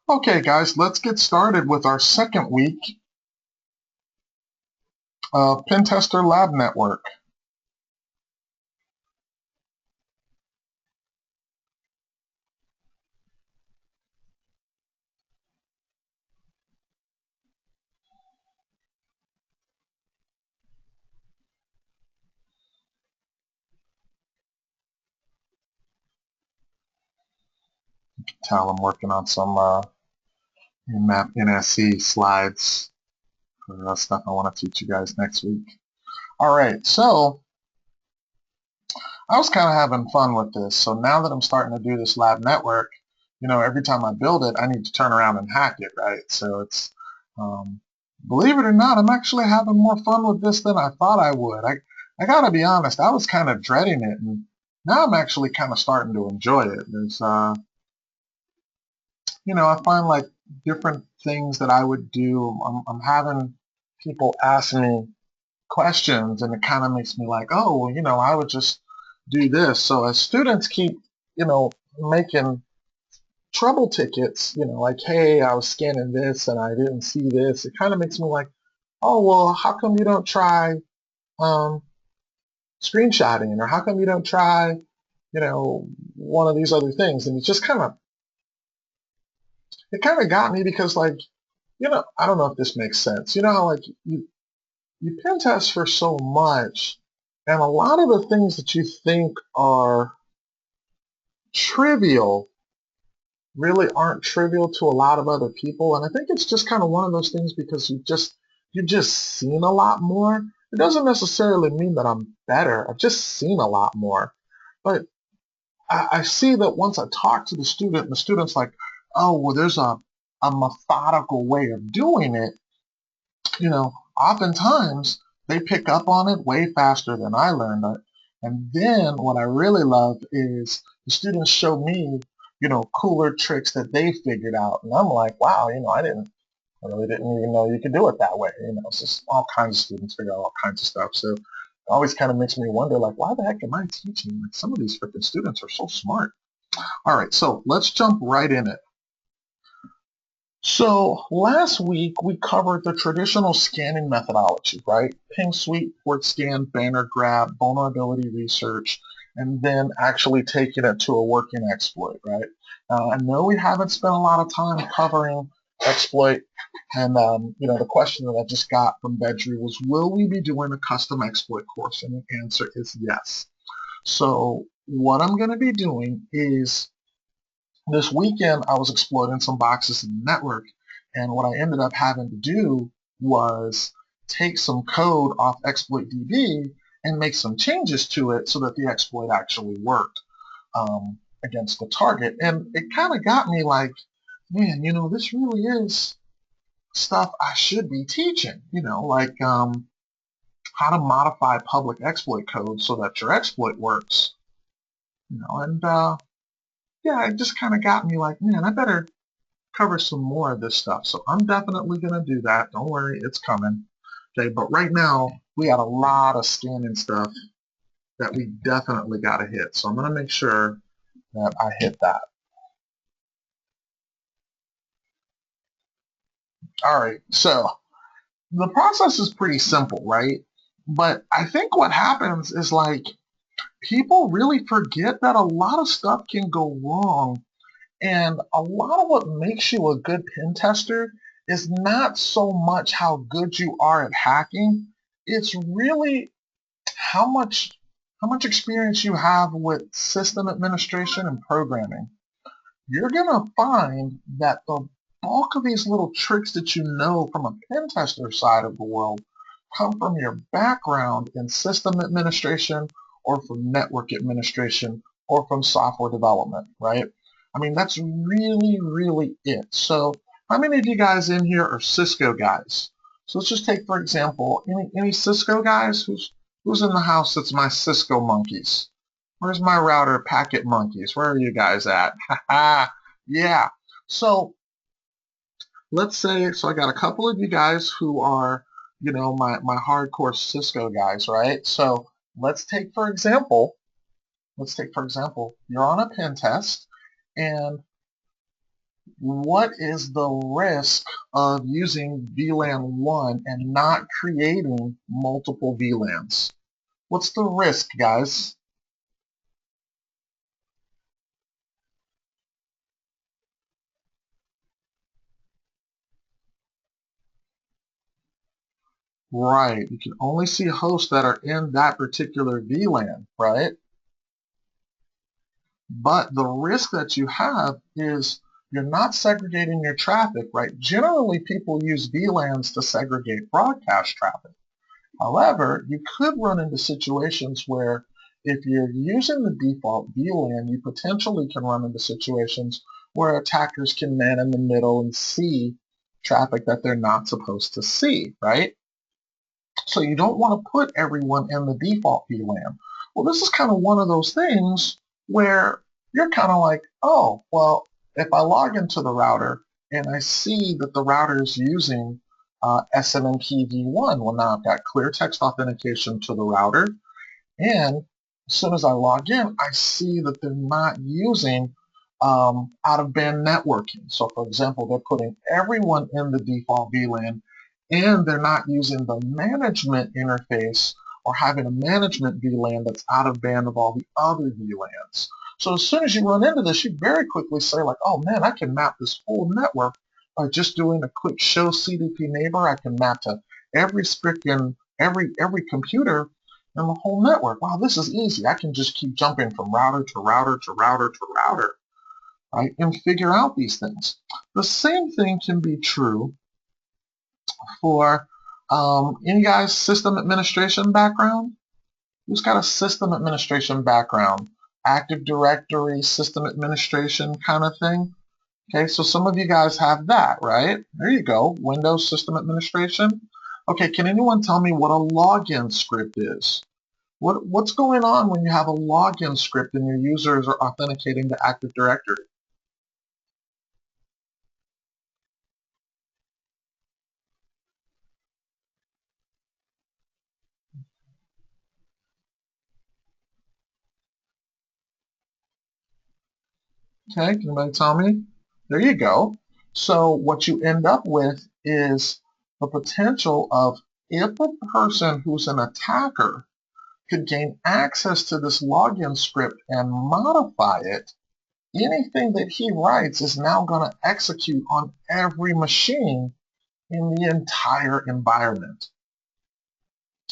Okay, guys, let's get started with our second week of Pentester Lab Network. Tell I'm working on some Nmap NSE slides for stuff I want to teach you guys next week. All right, so I was kind of having fun with this. So now that I'm starting to do this lab network, every time I build it, I need to turn around and hack it, right? So um, believe it or not, I'm actually having more fun with this than I thought I would. I gotta be honest, I was kind of dreading it, and now I'm actually kind of starting to enjoy it. I find like different things that I would do. I'm having people ask me questions, and it kind of makes me like, oh, well, I would just do this. So as students keep, making trouble tickets, like, hey, I was scanning this and I didn't see this, it kind of makes me like, oh, well, how come you don't try um, screenshotting, or how come you don't try, one of these other things? And it kind of got me because, like, I don't know if this makes sense. You know how, like, you pen test for so much, and a lot of the things that you think are trivial really aren't trivial to a lot of other people. And I think it's just kind of one of those things because you've just seen a lot more. It doesn't necessarily mean that I'm better. I've just seen a lot more. But I see that once I talk to the student, and the student's like, oh, well, there's a methodical way of doing it, oftentimes they pick up on it way faster than I learned it. And then what I really love is the students show me, cooler tricks that they figured out. And I'm like, wow, I really didn't even know you could do it that way. It's just all kinds of students figure out all kinds of stuff. So it always kind of makes me wonder, like, why the heck am I teaching? Like, some of these freaking students are so smart. All right, so let's jump right in it. So last week we covered the traditional scanning methodology, right? Ping sweep, port scan, banner grab, vulnerability research, and then actually taking it to a working exploit, right? I know we haven't spent a lot of time covering exploit, and the question that I just got from Bedry was, will we be doing a custom exploit course? And the answer is yes. So what I'm going to be doing is this weekend I was exploiting some boxes in the network, and what I ended up having to do was take some code off exploit.db and make some changes to it so that the exploit actually worked against the target. And it kind of got me like, man, this really is stuff I should be teaching, like how to modify public exploit code so that your exploit works, and yeah, it just kind of got me like, man, I better cover some more of this stuff. So I'm definitely going to do that. Don't worry, it's coming. Okay, but right now we got a lot of scanning stuff that we definitely got to hit. So I'm going to make sure that I hit that. All right, so the process is pretty simple, right? But I think what happens is, like, people really forget that a lot of stuff can go wrong. And a lot of what makes you a good pen tester is not so much how good you are at hacking. It's really how much how much experience you have with system administration and programming. You're gonna find that the bulk of these little tricks that you know from a pen tester side of the world come from your background in system administration, or from network administration, or from software development, right? I mean, that's really, really it. So how many of you guys in here are Cisco guys? So let's just take, for example, any Cisco guys? Who's in the house that's my Cisco monkeys? Where's my router packet monkeys? Where are you guys at? Yeah. So let's say, so I got a couple of you guys who are, my hardcore Cisco guys, right? So let's take, for example, you're on a pen test, And what is the risk of using VLAN 1 and not creating multiple VLANs? What's the risk, guys? Right, you can only see hosts that are in that particular VLAN, right? But the risk that you have is you're not segregating your traffic, right? Generally, people use VLANs to segregate broadcast traffic. However, you could run into situations where if you're using the default VLAN, you potentially can run into situations where attackers can man in the middle and see traffic that they're not supposed to see, right? So you don't want to put everyone in the default VLAN. Well, this is kind of one of those things where you're kind of like, oh, well, if I log into the router and I see that the router is using SNMP v1, well, now I've got clear text authentication to the router, and as soon as I log in, I see that they're not using out-of-band networking. So, for example, they're putting everyone in the default VLAN, and they're not using the management interface or having a management VLAN that's out of band of all the other VLANs. So as soon as you run into this, you very quickly say like, oh man, I can map this whole network by just doing a quick show CDP neighbor. I can map to every freaking every computer in the whole network. Wow, this is easy. I can just keep jumping from router to router to router to router, right, and figure out these things. The same thing can be true for any guys system administration background? Who's got a system administration background? Active Directory, system administration kind of thing? Okay, so some of you guys have that, right? There you go, Windows system administration. Okay, can anyone tell me what a login script is? What's going on when you have a login script and your users are authenticating to Active Directory? Okay, can anybody tell me? There you go. So what you end up with is the potential of if a person who's an attacker could gain access to this login script and modify it, anything that he writes is now going to execute on every machine in the entire environment.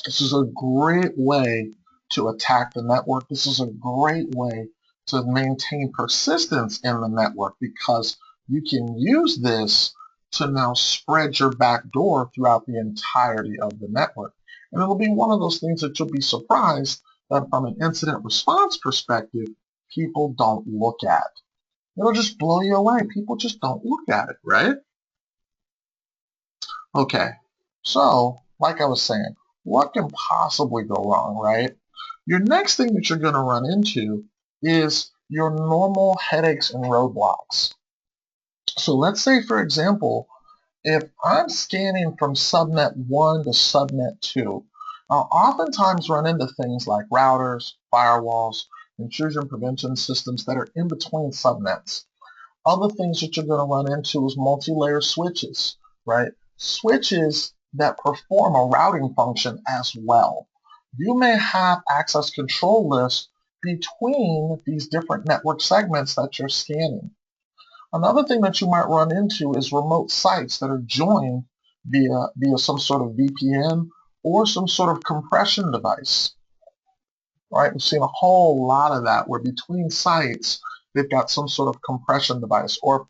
This is a great way to attack the network. This is a great way to maintain persistence in the network because you can use this to now spread your backdoor throughout the entirety of the network. And it'll be one of those things that you'll be surprised that from an incident response perspective, people don't look at. It'll just blow you away. People just don't look at it, right? Okay, so like I was saying, what can possibly go wrong, right? Your next thing that you're going to run into is your normal headaches and roadblocks. So let's say, for example, if I'm scanning from subnet 1 to subnet 2, I'll oftentimes run into things like routers, firewalls, intrusion prevention systems that are in between subnets. Other things that you're going to run into is multi-layer switches, right? Switches that perform a routing function as well. You may have access control lists between these different network segments that you're scanning. Another thing that you might run into is remote sites that are joined via some sort of VPN or some sort of compression device. Right? We've seen a whole lot of that where between sites they've got some sort of compression device or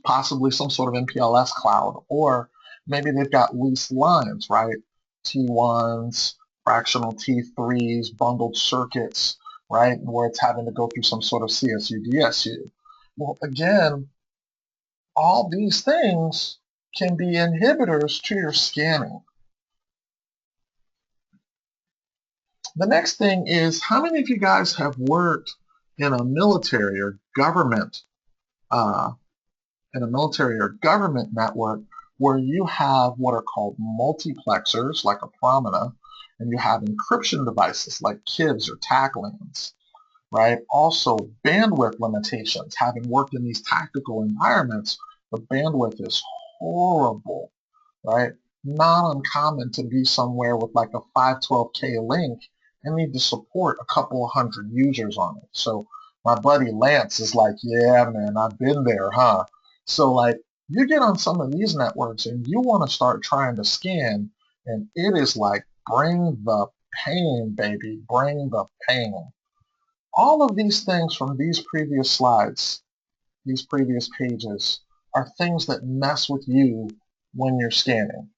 possibly some sort of MPLS cloud, or maybe they've got leased lines, right? T1s, fractional T3s, bundled circuits, right? Where it's having to go through some sort of CSU, DSU. Well, again, all these things can be inhibitors to your scanning. The next thing is, how many of you guys have worked in a military or government network where you have what are called multiplexers, like a Promina, and you have encryption devices like KIVs or TAC lanes. right? Also, bandwidth limitations. Having worked in these tactical environments, the bandwidth is horrible, right? Not uncommon to be somewhere with like a 512K link and need to support a couple of hundred users on it. So my buddy Lance is like, yeah, man, I've been there, huh? So like, you get on some of these networks and you want to start trying to scan, and it is like, bring the pain, baby, bring the pain. All of these things from these previous slides, these previous pages, are things that mess with you when you're scanning.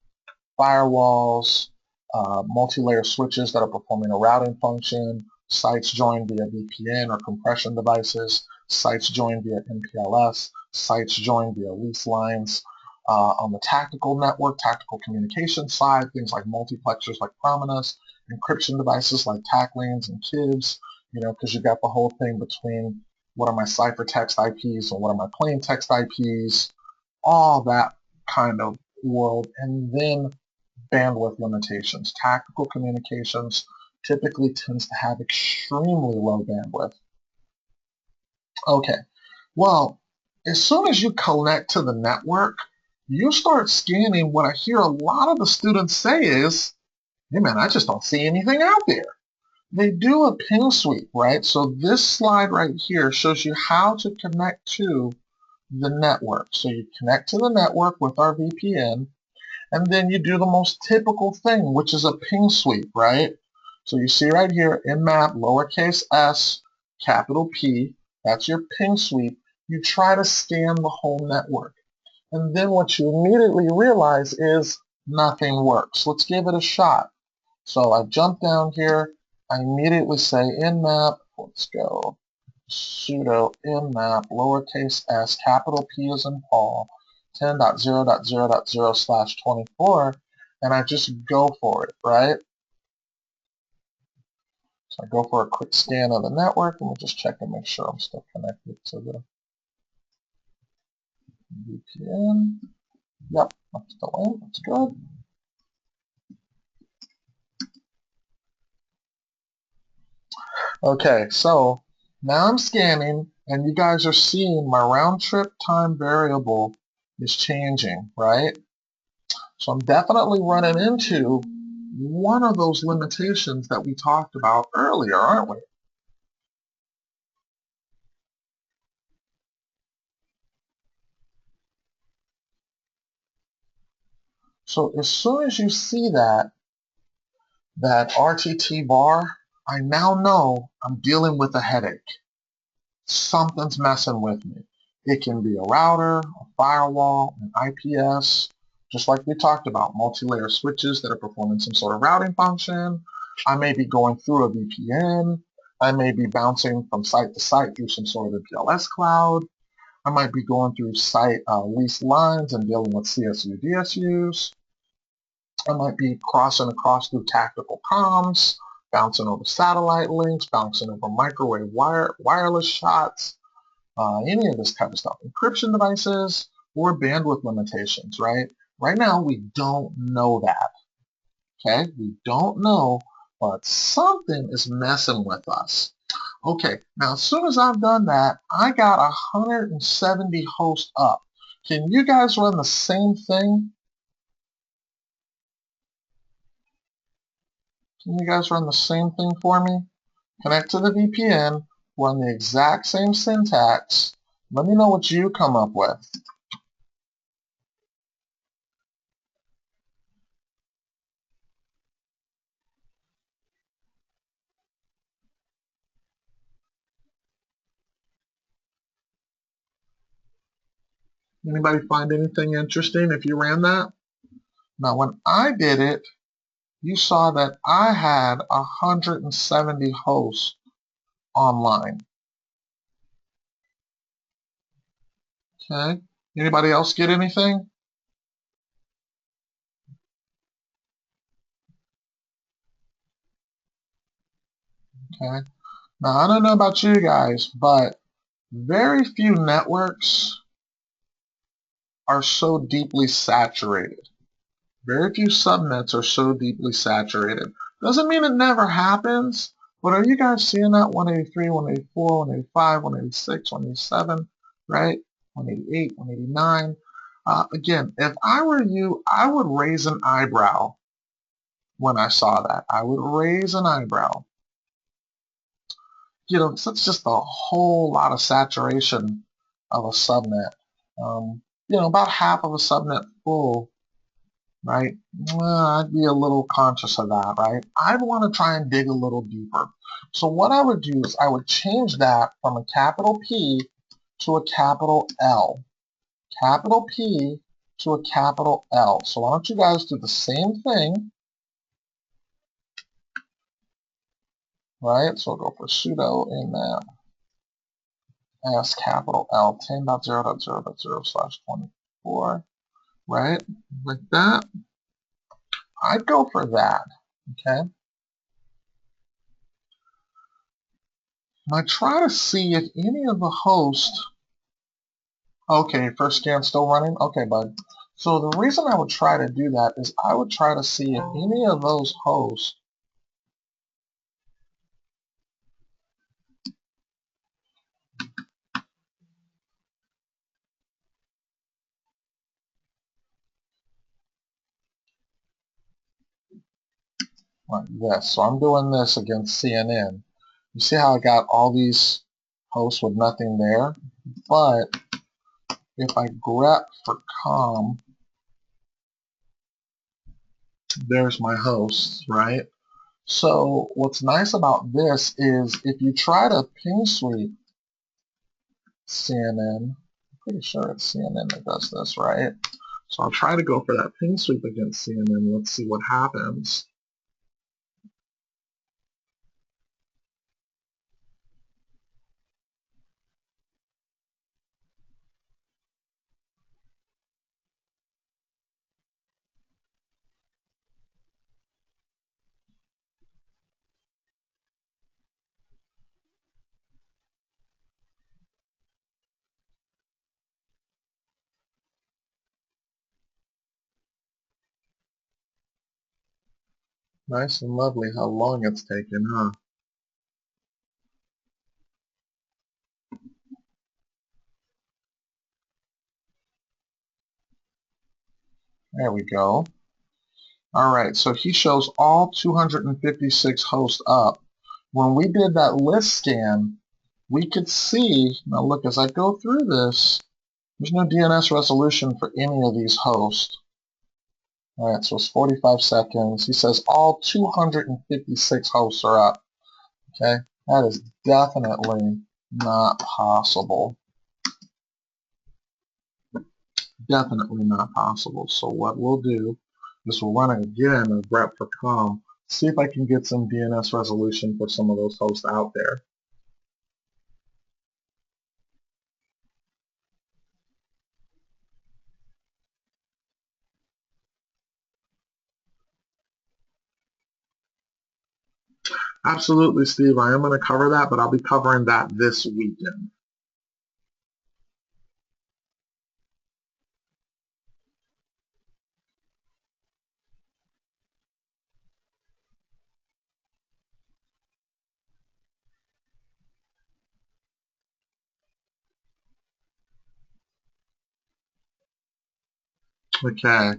Firewalls, multi-layer switches that are performing a routing function, sites joined via VPN or compression devices, sites joined via MPLS, sites joined via lease lines. On the tactical network, tactical communication side, things like multiplexers like Prominus, encryption devices like TAC lanes and KIBs, because you've got the whole thing between what are my ciphertext IPs and what are my plain text IPs, all that kind of world. And then bandwidth limitations. Tactical communications typically tends to have extremely low bandwidth. Okay, well, as soon as you connect to the network, you start scanning. What I hear a lot of the students say is, hey man, I just don't see anything out there. They do a ping sweep, right? So this slide right here shows you how to connect to the network. So you connect to the network with our VPN, and then you do the most typical thing, which is a ping sweep, right? So you see right here, Nmap, lowercase s, capital P, that's your ping sweep. You try to scan the whole network. And then what you immediately realize is nothing works. Let's give it a shot. So I jump down here. I immediately say Nmap, let's go, sudo Nmap, lowercase s, capital P as in Paul, 10.0.0.0/24, and I just go for it, right? So I go for a quick scan of the network, and we'll just check and make sure I'm still connected to the VPN. Yep, I'm still in. That's good. Okay, so now I'm scanning, and you guys are seeing my round trip time variable is changing, right? So I'm definitely running into one of those limitations that we talked about earlier, aren't we? So as soon as you see that RTT bar, I now know I'm dealing with a headache. Something's messing with me. It can be a router, a firewall, an IPS, just like we talked about, multi-layer switches that are performing some sort of routing function. I may be going through a VPN. I may be bouncing from site to site through some sort of MPLS cloud. I might be going through site lease lines and dealing with CSU, DSUs. I might be crossing across through tactical comms, bouncing over satellite links, bouncing over microwave wireless shots, any of this type of stuff. Encryption devices or bandwidth limitations, right? Right now, we don't know that, okay? We don't know, but something is messing with us. Okay, now as soon as I've done that, I got 170 hosts up. Can you guys run the same thing? Can you guys run the same thing for me? Connect to the VPN, run the exact same syntax. Let me know what you come up with. Anybody find anything interesting if you ran that? Now, when I did it, you saw that I had 170 hosts online. Okay. Anybody else get anything? Okay. Now, I don't know about you guys, but very few networks are so deeply saturated. Very few subnets are so deeply saturated. Doesn't mean it never happens, But are you guys seeing that? 183, 184, 185, 186, 187, right? 188, 189. Again, if I were you, I would raise an eyebrow when I saw that. I would raise an eyebrow. You know, that's just a whole lot of saturation of a subnet. You know, about half of a subnet full, right? I'd be a little conscious of that, right? I'd want to try and dig a little deeper. So what I would do is I would change that from a capital P to a capital L. Capital P to a capital L. So why don't you guys do the same thing, right? So we'll go for sudo nmap S capital L 10.0.0.0/24, right? Like that. I'd go for that, okay? And I try to see if any of the hosts, okay, first scan still running? Okay, bud. So the reason I would try to do that is I would try to see if any of those hosts like this. So I'm doing this against CNN. You see how I got all these hosts with nothing there? But if I grep for com, there's my hosts, right? So what's nice about this is if you try to ping sweep CNN, I'm pretty sure it's CNN that does this, right? So I'll try to go for that ping sweep against CNN. Let's see what happens. Nice and lovely how long it's taken, huh? There we go. All right, so he shows all 256 hosts up. When we did that list scan, we could see, now look, as I go through this, there's no DNS resolution for any of these hosts. All right, so it's 45 seconds. He says all 256 hosts are up. Okay, that is definitely not possible. Definitely not possible. So what we'll do is we'll run it again and grep for com, see if I can get some DNS resolution for some of those hosts out there. Absolutely, Steve. I am going to cover that, but I'll be covering that this weekend. Okay.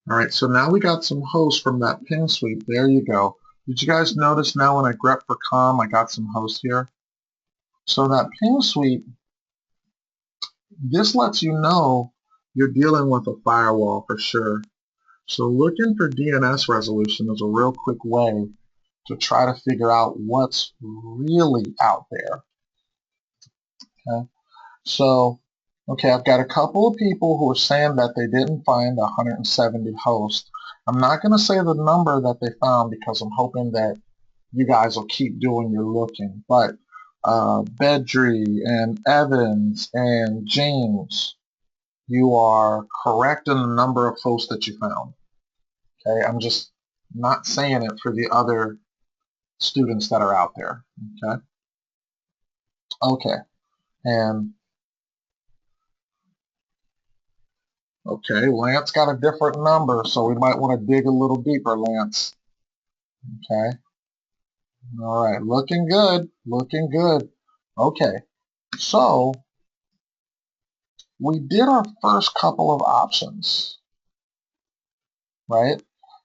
All right, so now we got some hosts from that ping sweep. There you go. Did you guys notice now when I grep for com, I got some hosts here? So that ping sweep, this lets you know you're dealing with a firewall for sure. So looking for DNS resolution is a real quick way to try to figure out what's really out there. Okay, so I've got a couple of people who are saying that they didn't find 170 hosts. I'm not going to say the number that they found because I'm hoping that you guys will keep doing your looking. But Bedry and Evans and James, you are correct in the number of hosts that you found. Okay, I'm just not saying it for the other students that are out there. Okay. Okay. And Okay, Lance got a different number, so we might want to dig a little deeper, Lance. Okay. All right, looking good, looking good. Okay, so we did our first couple of options, right?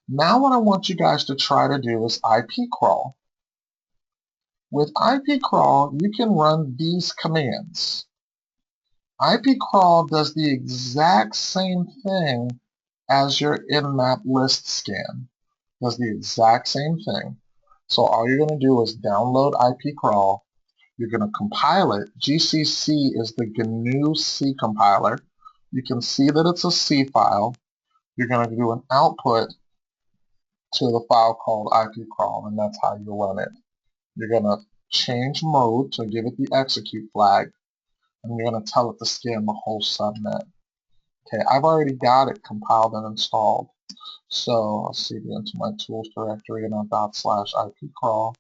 Now what I want you guys to try to do is IP crawl. With IP crawl, you can run these commands. IP crawl does the exact same thing as your Nmap list scan. Does the exact same thing. So all you're going to do is download IP crawl. You're going to compile it. GCC is the GNU C compiler. You can see that it's a C file. You're going to do an output to the file called IP crawl, and that's how you run it. You're going to change mode to give it the execute flag, and you're going to tell it to scan the whole subnet. Okay, I've already got it compiled and installed. So let's see, go into my tools directory and /ipcrawl,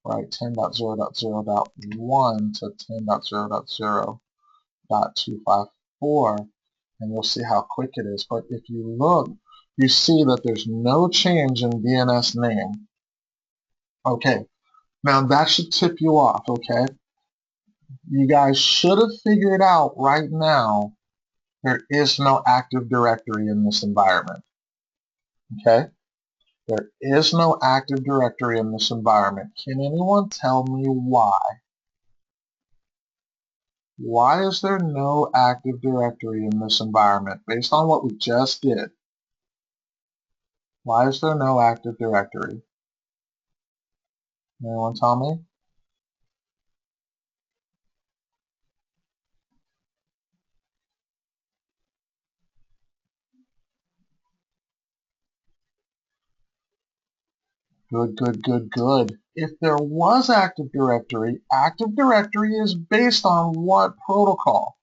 right, 10.0.0.1 to 10.0.0.254, and you'll see how quick it is. But if you look, you see that there's no change in DNS name. Okay, now that should tip you off, okay? You guys should have figured out right now there is no Active Directory in this environment, okay? There is no Active Directory in this environment. Can anyone tell me why? Why is there no Active Directory in this environment? Based on what we just did, why is there no Active Directory? Anyone tell me? Good, good, good, good. If there was Active Directory is based on what protocol?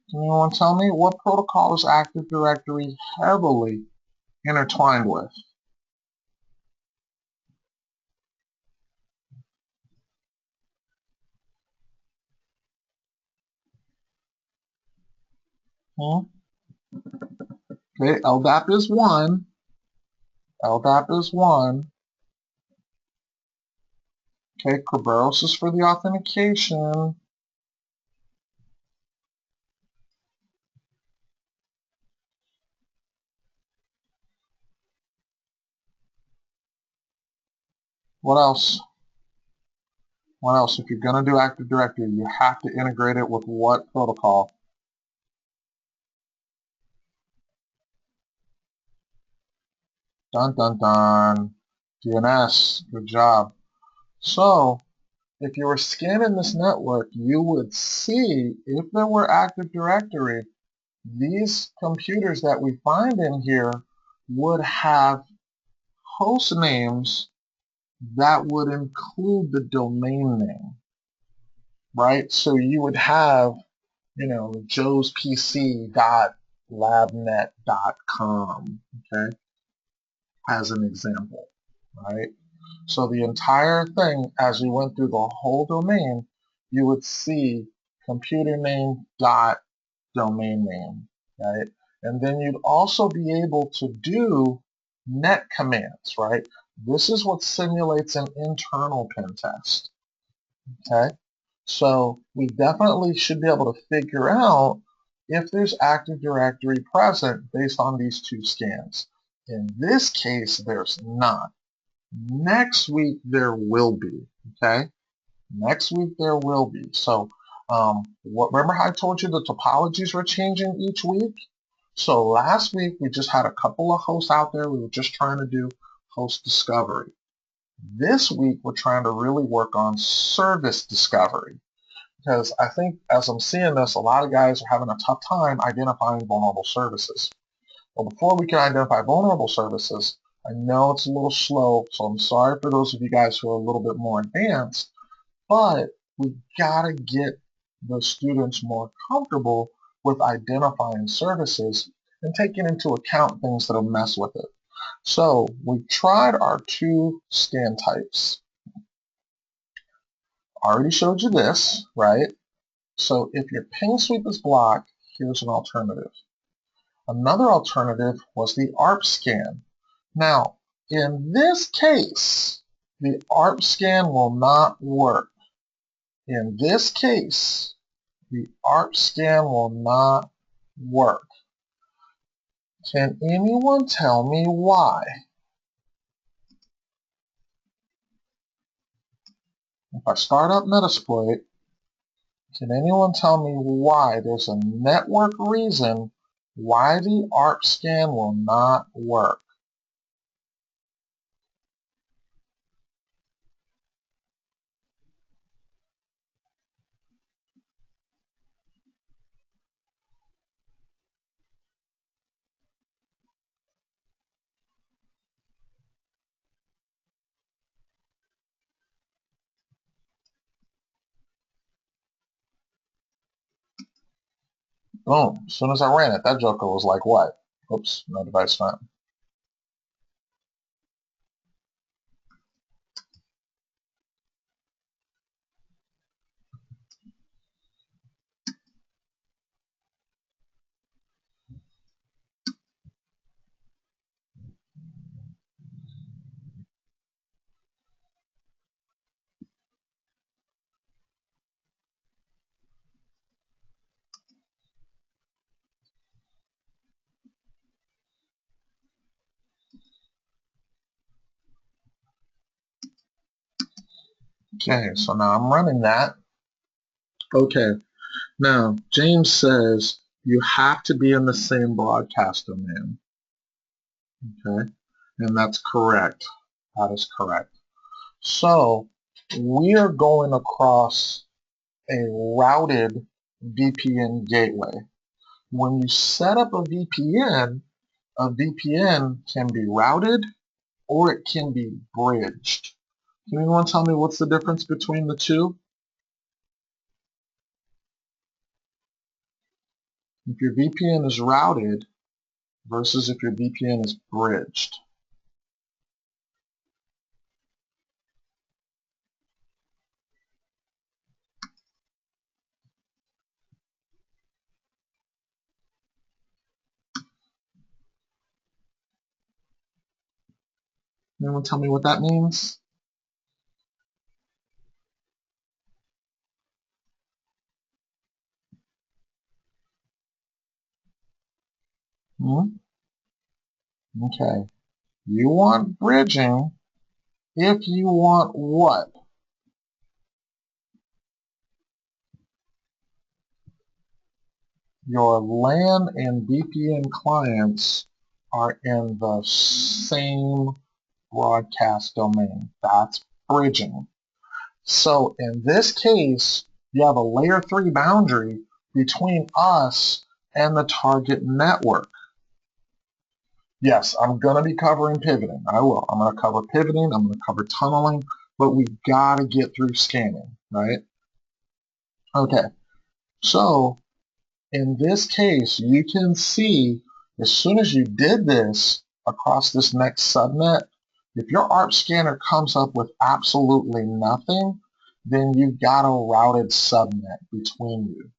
Can anyone tell me what protocol is Active Directory heavily intertwined with? Hmm? Okay, LDAP is one. LDAP is one. Okay, Kerberos is for the authentication. What else? What else? If you're going to do Active Directory, you have to integrate it with what protocol? Dun, dun, dun. DNS. Good job. So, if you were scanning this network, you would see, if there were Active Directory, these computers that we find in here would have host names that would include the domain name, right? So you would have, joespc.labnet.com, okay, as an example, right? So the entire thing, as you went through the whole domain, you would see computer name dot domain name, right? And then you'd also be able to do net commands, right? This is what simulates an internal pen test, okay? So we definitely should be able to figure out if there's Active Directory present based on these two scans. In this case, there's not. Next week, there will be, okay? Next week, there will be. So remember how I told you the topologies were changing each week? So last week, we just had a couple of hosts out there. We were just trying to do host discovery. This week, we're trying to really work on service discovery. Because I think as I'm seeing this, a lot of guys are having a tough time identifying vulnerable services. Well, before we can identify vulnerable services, I know it's a little slow, so I'm sorry for those of you guys who are a little bit more advanced, but we gotta get the students more comfortable with identifying services and taking into account things that'll mess with it. So we tried our two scan types. I already showed you this, right? So if your ping sweep is blocked, here's an alternative. Another alternative was the ARP scan. Now, in this case, the ARP scan will not work. In this case, the ARP scan will not work. Can anyone tell me why? If I start up Metasploit, can anyone tell me why there's a network reason why the ARP scan will not work? Boom. As soon as I ran it, that joker was like, what? Oops, no device found. Okay, so now I'm running that. Okay, now James says you have to be in the same broadcast domain. Okay, and that's correct. That is correct. So we are going across a routed VPN gateway. When you set up a VPN can be routed or it can be bridged. Can anyone tell me what's the difference between the two? If your VPN is routed versus if your VPN is bridged. Anyone tell me what that means? Okay. You want bridging if you want what? Your LAN and VPN clients are in the same broadcast domain. That's bridging. So in this case, you have a layer 3 boundary between us and the target network. Yes, I'm going to be covering pivoting. I will. I'm going to cover pivoting. I'm going to cover tunneling. But we got to get through scanning, right? Okay. So in this case, you can see as soon as you did this across this next subnet, if your ARP scanner comes up with absolutely nothing, then you've got a routed subnet between you.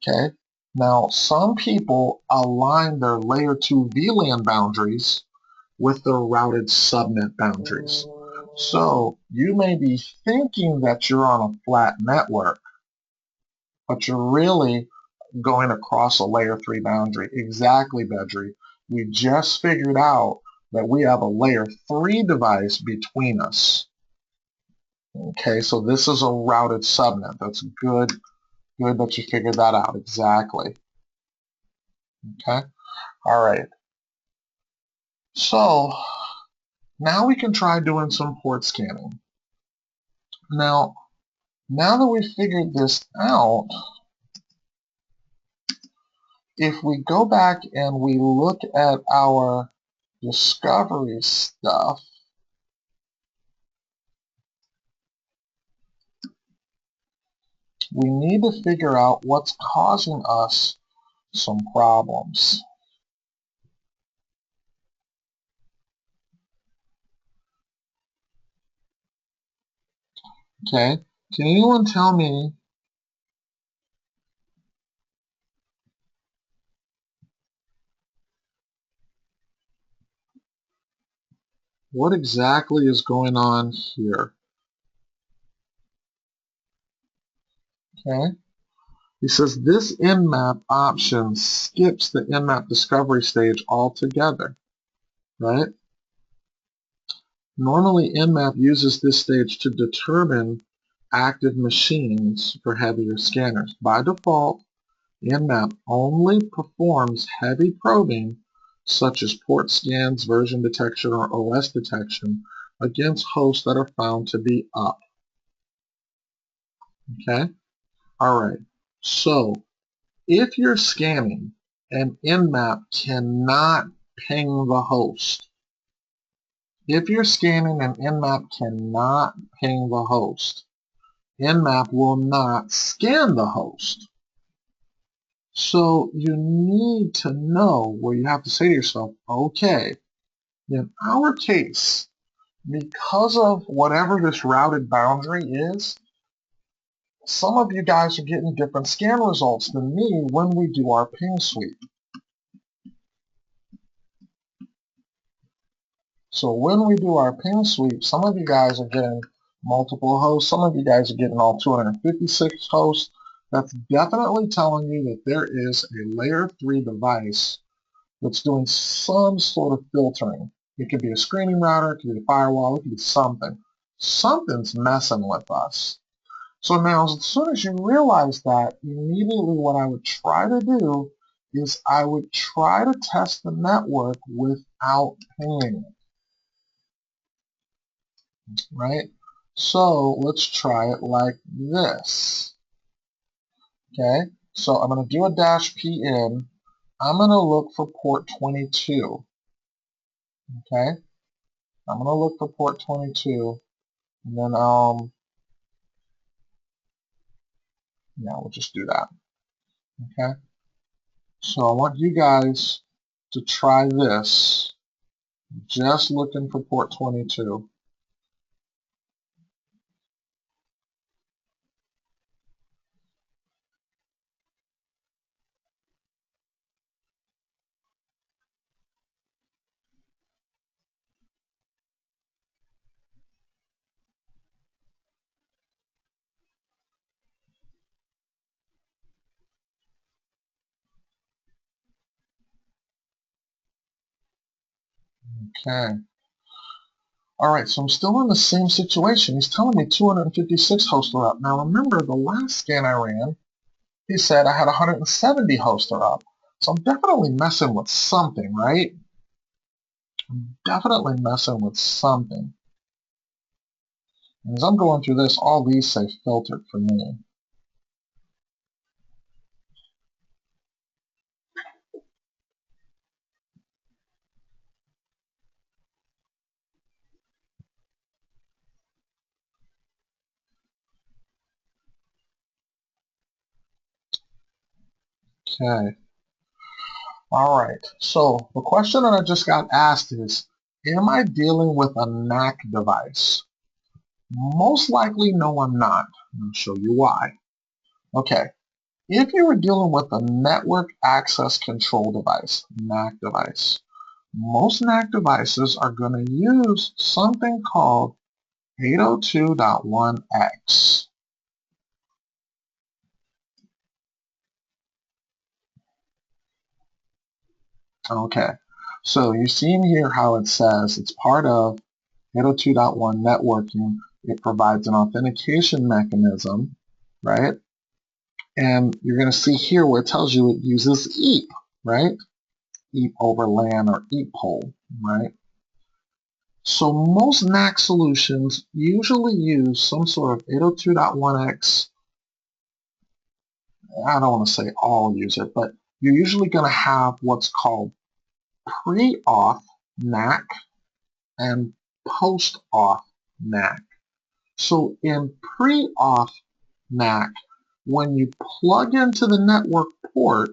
Okay? Now, some people align their layer 2 VLAN boundaries with the routed subnet boundaries. So you may be thinking that you're on a flat network, but you're really going across a layer 3 boundary. Exactly, Bedry. We just figured out that we have a layer 3 device between us. Okay, so this is a routed subnet. That's good that you figured that out. Exactly. Okay, all right. So now we can try doing some port scanning. Now that we've figured this out, if we go back and we look at our discovery stuff, we need to figure out what's causing us some problems. Okay, can anyone tell me what exactly is going on here? Okay. He says this Nmap option skips the Nmap discovery stage altogether, right? Normally, Nmap uses this stage to determine active machines for heavier scanners. By default, Nmap only performs heavy probing, such as port scans, version detection, or OS detection, against hosts that are found to be up. Okay? All right. So, if you're scanning and Nmap cannot ping the host, if you're scanning and Nmap cannot ping the host, Nmap will not scan the host. So you need to know where you have to say to yourself, okay, in our case, because of whatever this routed boundary is, some of you guys are getting different scan results than me when we do our ping sweep. So when we do our ping sweep, some of you guys are getting multiple hosts, some of you guys are getting all 256 hosts. That's definitely telling you that there is a layer 3 device that's doing some sort of filtering. It could be a screening router, it could be a firewall, it could be something. Something's messing with us. So now, as soon as you realize that, immediately what I would try to do is I would try to test the network without pinging it, right? So let's try it like this, okay? So I'm going to do a -pin. I'm going to look for port 22, okay? I'm going to look for port 22, and then yeah, we'll just do that, okay? So I want you guys to try this, just looking for port 22. Okay. All right, so I'm still in the same situation. He's telling me 256 hosts are up. Now remember, the last scan I ran, he said I had 170 hosts are up. So I'm definitely messing with something, right? I'm definitely messing with something. And as I'm going through this, all these say filtered for me. Okay. All right. So the question that I just got asked is, am I dealing with a NAC device? Most likely, no, I'm not. I'll show you why. Okay. If you were dealing with a network access control device, NAC device, most NAC devices are going to use something called 802.1x. Okay, so you see in here how it says it's part of 802.1 networking. It provides an authentication mechanism, right? And you're going to see here where it tells you it uses EAP, right? EAP over LAN or EAP pole, right? So most NAC solutions usually use some sort of 802.1x. I don't want to say all use it, but you're usually going to have what's called pre-auth NAC and post-auth NAC. So in pre-auth NAC, when you plug into the network port,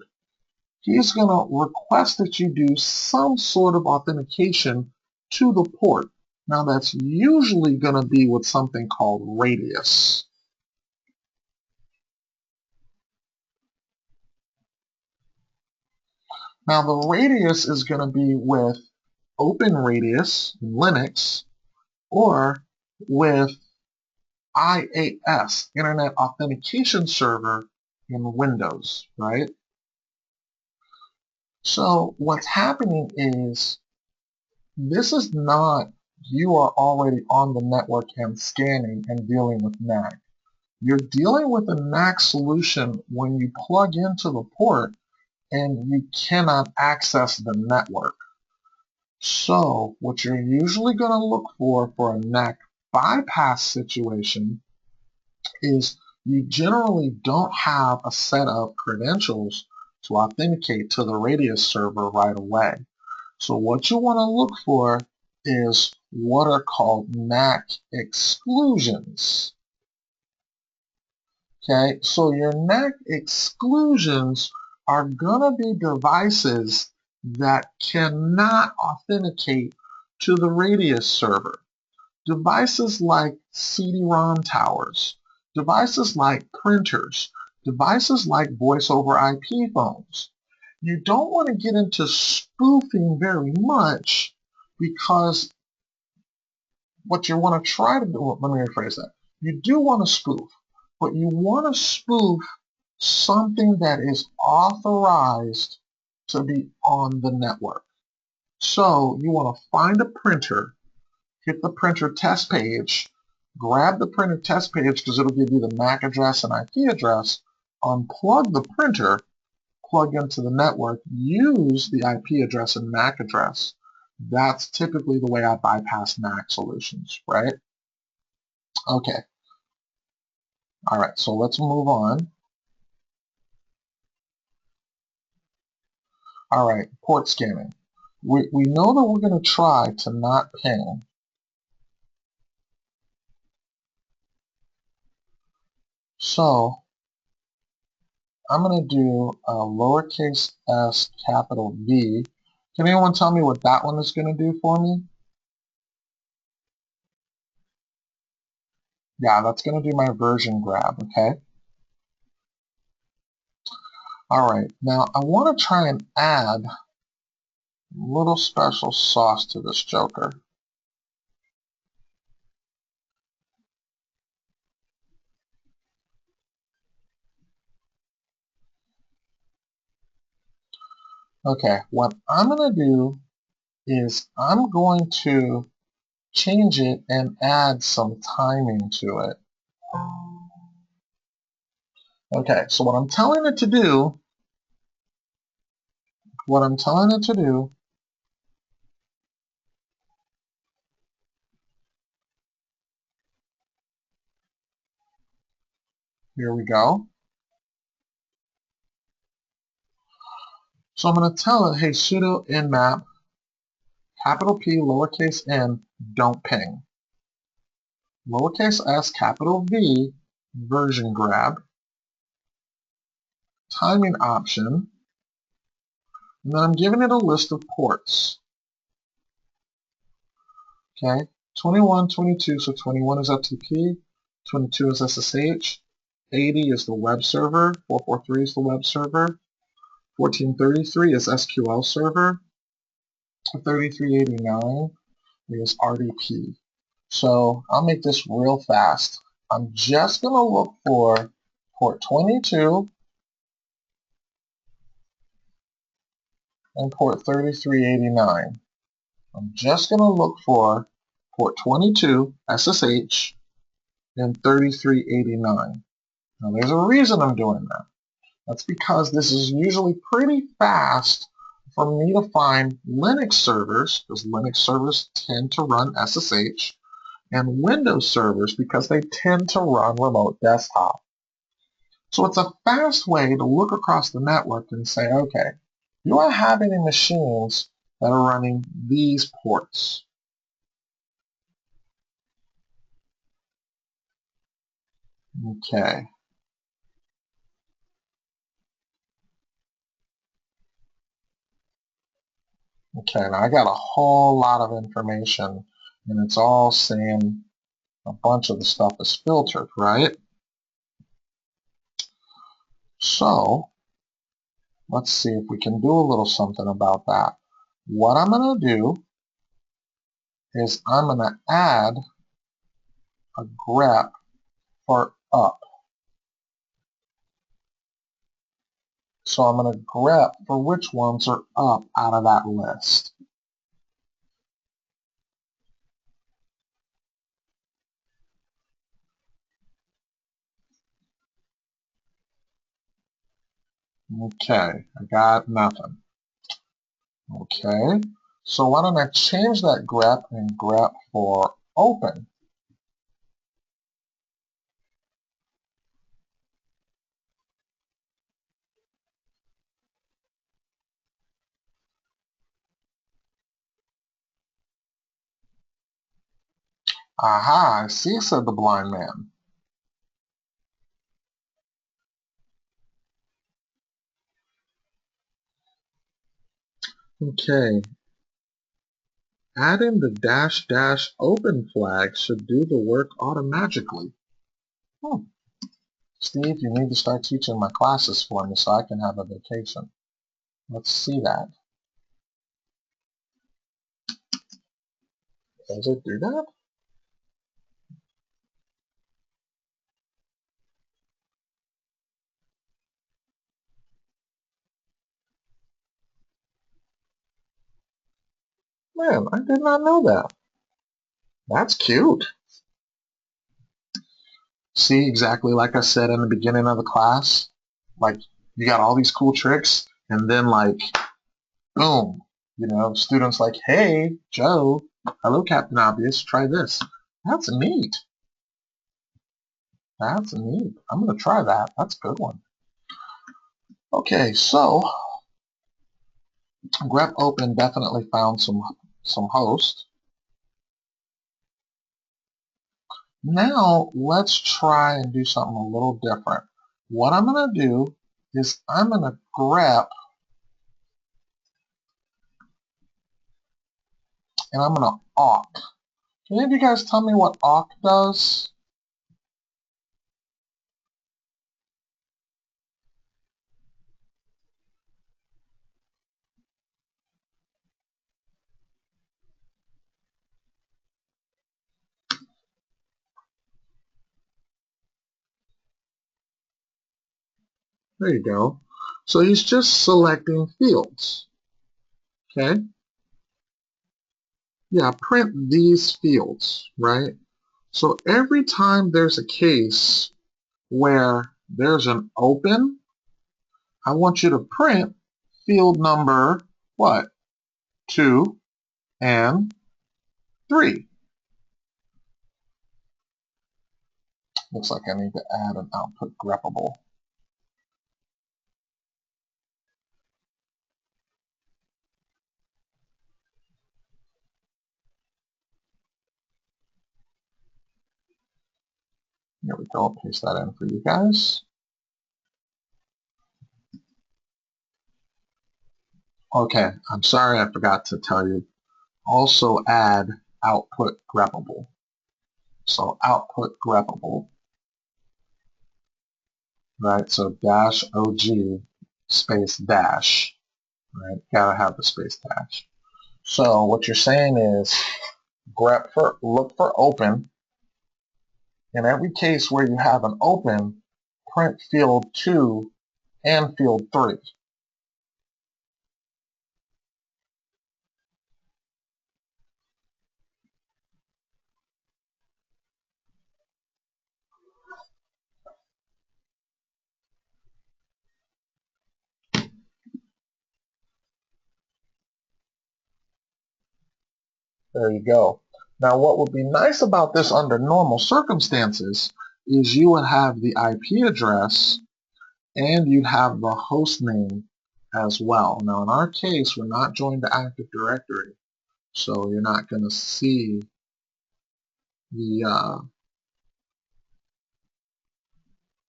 he's going to request that you do some sort of authentication to the port. Now that's usually going to be with something called radius. Now the radius is going to be with Open Radius in Linux or with IAS, Internet Authentication Server, in Windows, right? So what's happening is this is not you are already on the network and scanning and dealing with NAC. You're dealing with a NAC solution when you plug into the port and you cannot access the network. So what you're usually going to look for a NAC bypass situation is you generally don't have a set of credentials to authenticate to the Radius server right away. So what you want to look for is what are called NAC exclusions. Okay, so your NAC exclusions are going to be devices that cannot authenticate to the Radius server. Devices like CD-ROM towers, devices like printers, devices like voice over IP phones. You don't want to get into spoofing very much because what you want to try to do, let me rephrase that. You do want to spoof, but you want to spoof something that is authorized to be on the network. So you want to find a printer, hit the printer test page, grab the printer test page because it'll give you the MAC address and IP address, unplug the printer, plug into the network, use the IP address and MAC address. That's typically the way I bypass NAC solutions, right? Okay. All right, so let's move on. All right, port scanning. We know that we're going to try to not ping. So I'm going to do a lowercase s, capital V. Can anyone tell me what that one is going to do for me? Yeah, that's going to do my version grab, okay? All right, now I want to try and add a little special sauce to this joker. Okay, what I'm going to do is I'm going to change it and add some timing to it. Okay, so what I'm telling it to do, here we go. So I'm going to tell it, hey, sudo nmap, capital P, lowercase n, don't ping. Lowercase s, capital V, version grab, timing option, and then I'm giving it a list of ports. Okay, 21, 22, so 21 is FTP, 22 is SSH, 80 is the web server, 443 is the web server, 1433 is SQL server, 3389 is RDP. So I'll make this real fast. I'm just going to look for port 22 and port 3389. I'm just going to look for port 22 SSH and 3389. Now there's a reason I'm doing that. That's because this is usually pretty fast for me to find Linux servers, because Linux servers tend to run SSH, and Windows servers because they tend to run remote desktop. So it's a fast way to look across the network and say, okay, do I have any machines that are running these ports? Okay. Okay, now I got a whole lot of information, and it's all saying a bunch of the stuff is filtered, right? So let's see if we can do a little something about that. What I'm going to do is I'm going to add a grep for up. So I'm going to grep for which ones are up out of that list. Okay, I got nothing. Okay, so why don't I change that grep and grep for open? Aha, I see, said the blind man. Okay, adding the dash dash open flag should do the work automatically. Steve, you need to start teaching my classes for me so I can have a vacation. Let's see that. Does it do that? Man, I did not know that. That's cute. See, exactly like I said in the beginning of the class, like you got all these cool tricks and then like, boom, students like, hey, Joe, hello, Captain Obvious, try this. That's neat. That's neat. I'm going to try that. That's a good one. Okay, so grep open definitely found some host. Now let's try and do something a little different. What I'm going to do is I'm going to grep and I'm going to awk. Can any of you guys tell me what awk does? There you go. So he's just selecting fields. Okay? Yeah, print these fields, right? So every time there's a case where there's an open, I want you to print field number, what? 2 and 3. Looks like I need to add an output greppable. Here we go. I'll paste that in for you guys. Okay, I'm sorry I forgot to tell you. Also add output greppable. So output greppable, right? So dash OG space dash, right? Gotta have the space dash. So what you're saying is look for open. In every case where you have an open, print field 2 and field 3. There you go. Now what would be nice about this under normal circumstances is you would have the IP address and you'd have the host name as well. Now in our case, we're not joined to Active Directory, so you're not going to see the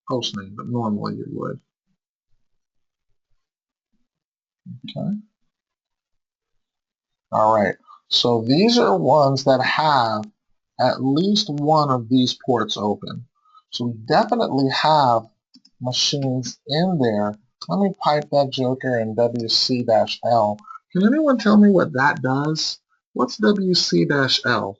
host name, but normally you would. Okay. All right. So these are ones that have at least one of these ports open. So we definitely have machines in there. Let me pipe that joker in WC-L. Can anyone tell me what that does? What's WC-L?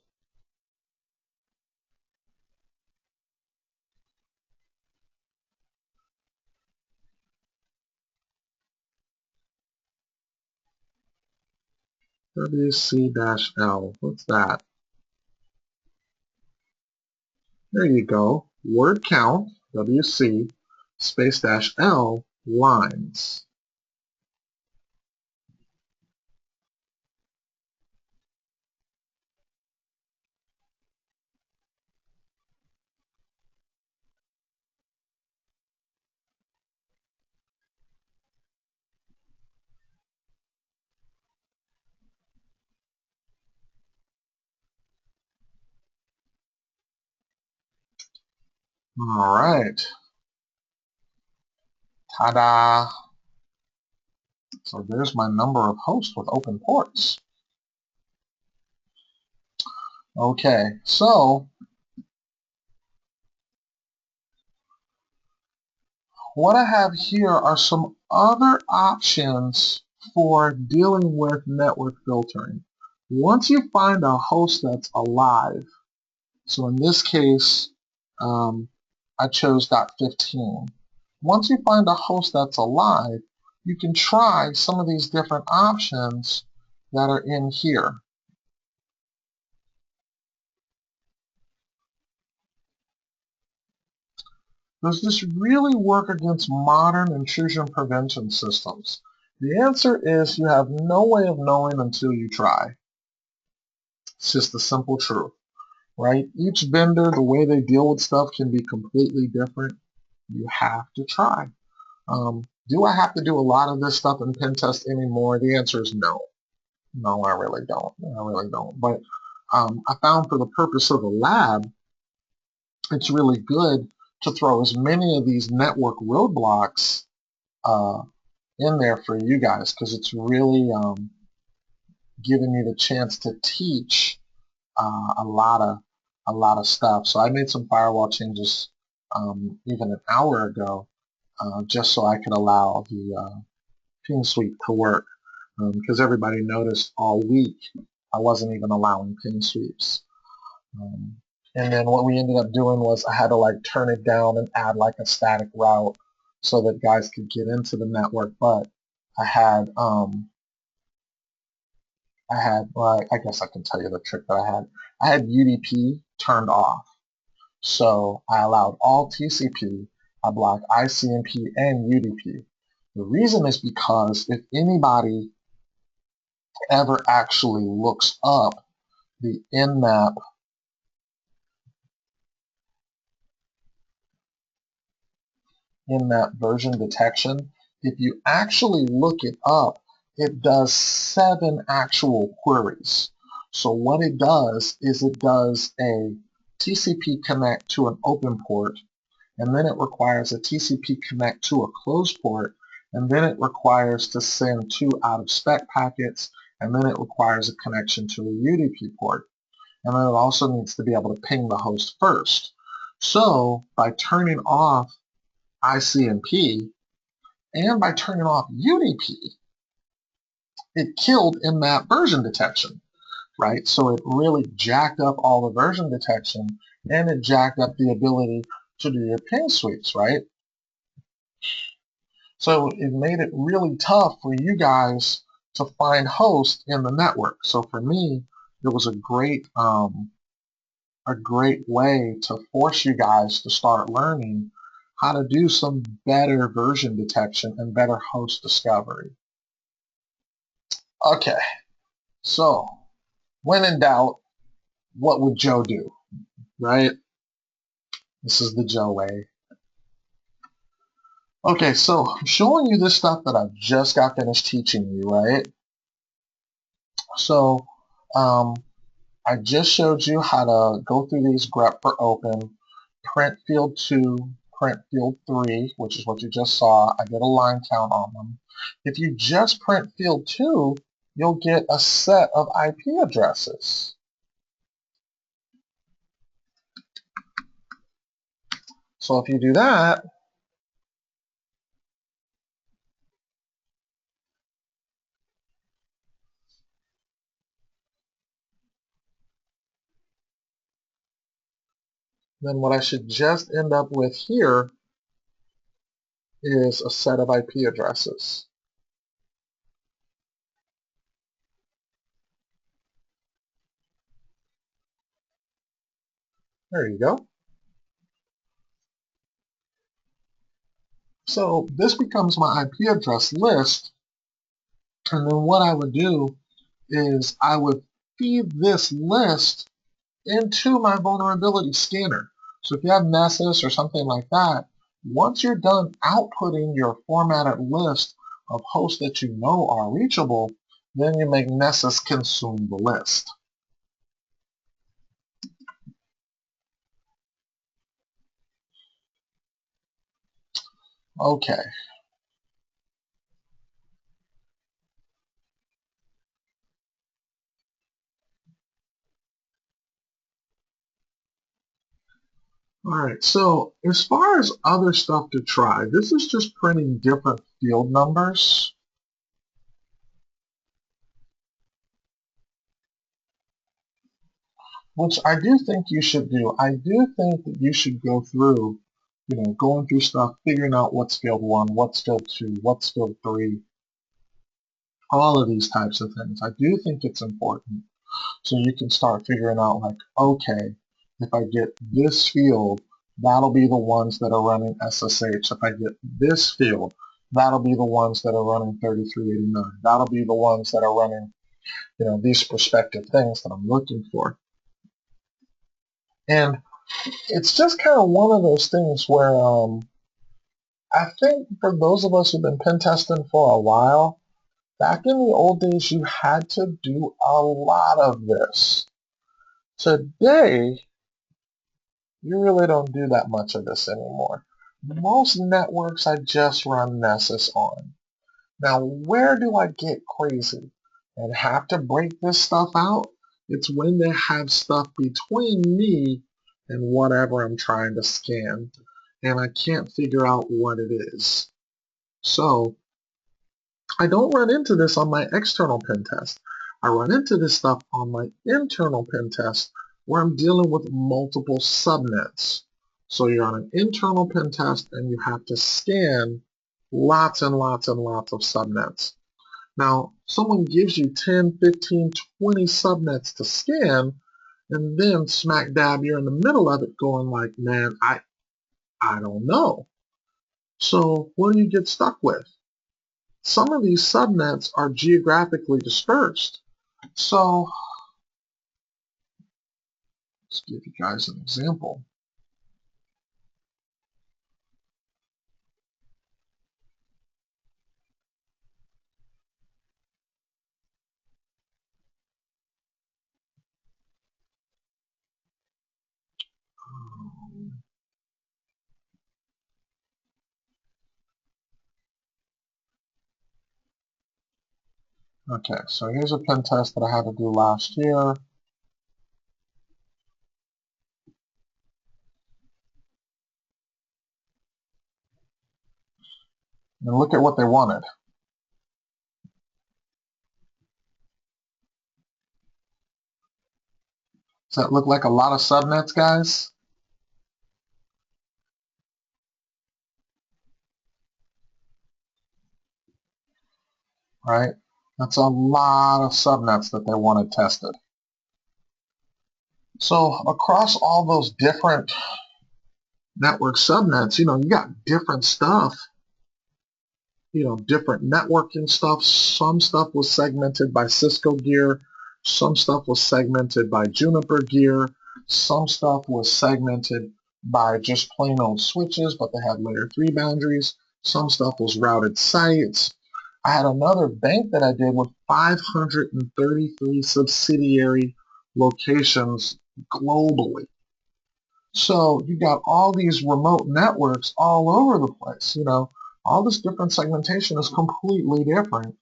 WC-L. What's that? There you go. Word count, WC, space dash L, lines. All right. Ta-da! So there's my number of hosts with open ports. Okay, so what I have here are some other options for dealing with network filtering. Once you find a host that's alive, so in this case, I chose .15. Once you find a host that's alive, you can try some of these different options that are in here. Does this really work against modern intrusion prevention systems? The answer is you have no way of knowing until you try. It's just the simple truth, right? Each vendor, the way they deal with stuff can be completely different. You have to try. Do I have to do a lot of this stuff in pen test anymore? The answer is no. No, I really don't. I really don't. But I found for the purpose of a lab, it's really good to throw as many of these network roadblocks in there for you guys, because it's really giving you the chance to teach a lot of stuff. So I made some firewall changes even an hour ago, just so I could allow the ping sweep to work, because everybody noticed all week I wasn't even allowing ping sweeps. And then what we ended up doing was I had to like turn it down and add like a static route so that guys could get into the network. But I had well, I guess I can tell you the trick that I had. I had UDP turned off. So I allowed all TCP, I blocked ICMP and UDP. The reason is because if anybody ever actually looks up the Nmap version detection, if you actually look it up, it does 7 actual queries. So what it does is it does a TCP connect to an open port, and then it requires a TCP connect to a closed port, and then it requires to send 2 out-of-spec packets, and then it requires a connection to a UDP port. And then it also needs to be able to ping the host first. So by turning off ICMP and by turning off UDP, it killed Nmap version detection, right? So it really jacked up all the version detection, and it jacked up the ability to do your ping sweeps, right? So it made it really tough for you guys to find hosts in the network. So for me, it was a great way to force you guys to start learning how to do some better version detection and better host discovery. Okay, so when in doubt, what would Joe do, right? This is the Joe way. Okay, so I'm showing you this stuff that I just got finished teaching you, right? So I just showed you how to go through these grep for open, print field 2, print field 3, which is what you just saw. I get a line count on them. If you just print field 2, you'll get a set of IP addresses. So if you do that, then what I should just end up with here is a set of IP addresses. There you go. So this becomes my IP address list, and then what I would do is I would feed this list into my vulnerability scanner. So if you have Nessus or something like that, once you're done outputting your formatted list of hosts that you know are reachable, then you make Nessus consume the list. Okay. Alright, so as far as other stuff to try, this is just printing different field numbers. Which I do think you should do. I do think that you should go through, going through stuff, figuring out what's field 1, what's field 2, what's field 3, all of these types of things. I do think it's important. So you can start figuring out like, okay, if I get this field, that'll be the ones that are running SSH. If I get this field, that'll be the ones that are running 3389. That'll be the ones that are running, these prospective things that I'm looking for. And it's just kind of one of those things where I think for those of us who've been pen testing for a while, back in the old days, you had to do a lot of this. Today, you really don't do that much of this anymore. Most networks I just run Nessus on. Now, where do I get crazy and have to break this stuff out? It's when they have stuff between me and whatever I'm trying to scan, and I can't figure out what it is. So I don't run into this on my external pen test. I run into this stuff on my internal pen test where I'm dealing with multiple subnets. So you're on an internal pen test and you have to scan lots and lots and lots of subnets. Now, someone gives you 10, 15, 20 subnets to scan, and then smack dab, you're in the middle of it going like, man, I don't know. So what do you get stuck with? Some of these subnets are geographically dispersed. So let's give you guys an example. Okay, so here's a pen test that I had to do last year. And look at what they wanted. Does that look like a lot of subnets, guys? Right? That's a lot of subnets that they wanted tested. So across all those different network subnets, you got different stuff, different networking stuff. Some stuff was segmented by Cisco gear. Some stuff was segmented by Juniper gear. Some stuff was segmented by just plain old switches, but they had layer 3 boundaries. Some stuff was routed sites. I had another bank that I did with 533 subsidiary locations globally. So you got all these remote networks all over the place. All this different segmentation is completely different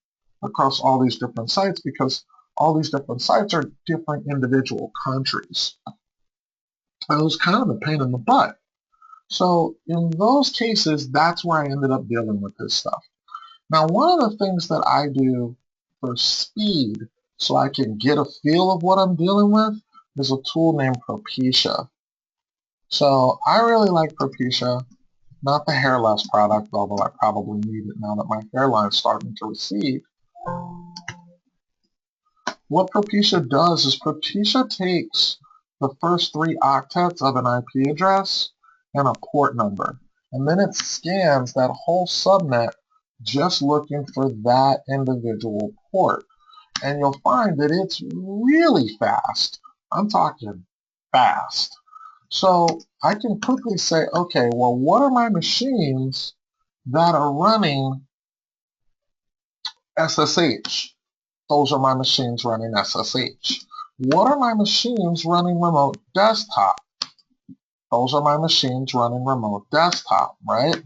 across all these different sites because all these different sites are different individual countries. It was kind of a pain in the butt. So in those cases, that's where I ended up dealing with this stuff. Now, one of the things that I do for speed so I can get a feel of what I'm dealing with is a tool named Propecia. So I really like Propecia, not the hair loss product, although I probably need it now that my hairline's starting to recede. What Propecia does is Propecia takes the first 3 octets of an IP address and a port number, and then it scans that whole subnet just looking for that individual port. And you'll find that it's really fast. I'm talking fast. So I can quickly say, okay, well, what are my machines that are running SSH? Those are my machines running SSH. What are my machines running remote desktop? Those are my machines running remote desktop, right?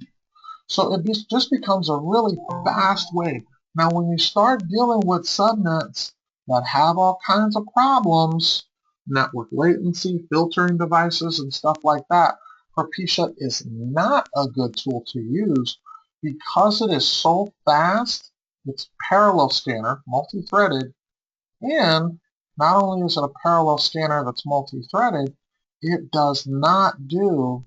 So it just becomes a really fast way. Now, when you start dealing with subnets that have all kinds of problems, network latency, filtering devices, and stuff like that, Propecia is not a good tool to use because it is so fast. It's parallel scanner, multi-threaded, and not only is it a parallel scanner that's multi-threaded, it does not do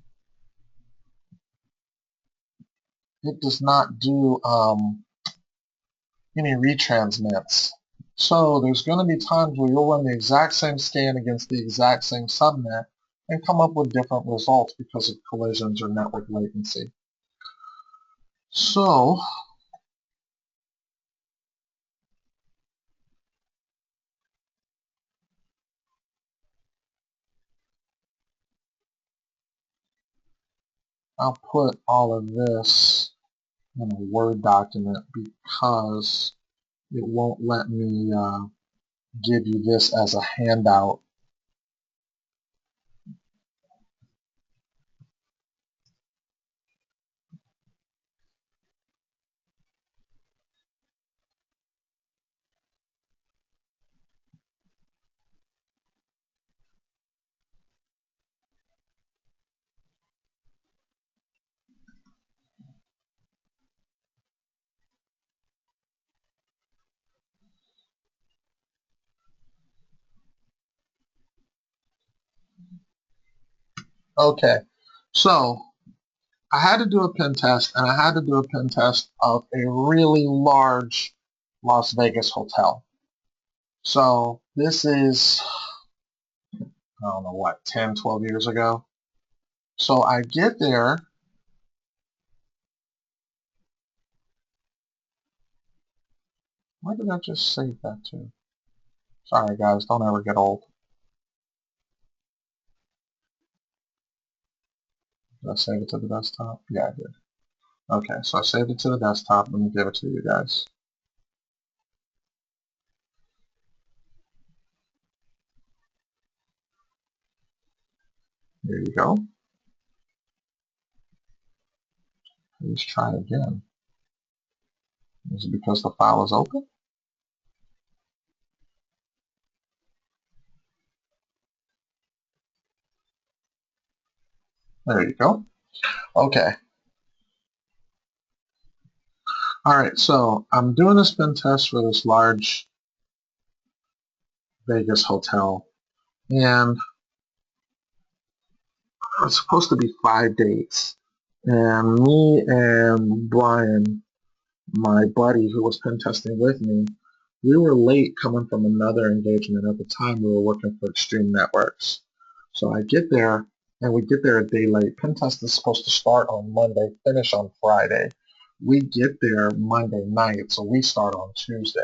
any retransmits. So there's going to be times where you'll run the exact same scan against the exact same subnet and come up with different results because of collisions or network latency. So I'll put all of this in a Word document because it won't let me give you this as a handout. Okay, so I had to do a pen test, and I had to do a pen test of a really large Las Vegas hotel. So this is, I don't know what, 10, 12 years ago. So I get there. Where did I just save that to? Sorry guys, don't ever get old. Did I save it to the desktop? Yeah, I did. Okay, so I saved it to the desktop. Let me give it to you guys. There you go. Let's try it again. Is it because the file is open? There you go. Okay. All right, so I'm doing a spin test for this large Vegas hotel, and it's supposed to be 5 days. And me and Brian, my buddy who was pen testing with me, we were late coming from another engagement. At the time, we were working for Extreme Networks. So I get there, and we get there a day late. Pen test is supposed to start on Monday, finish on Friday. We get there Monday night, so we start on Tuesday.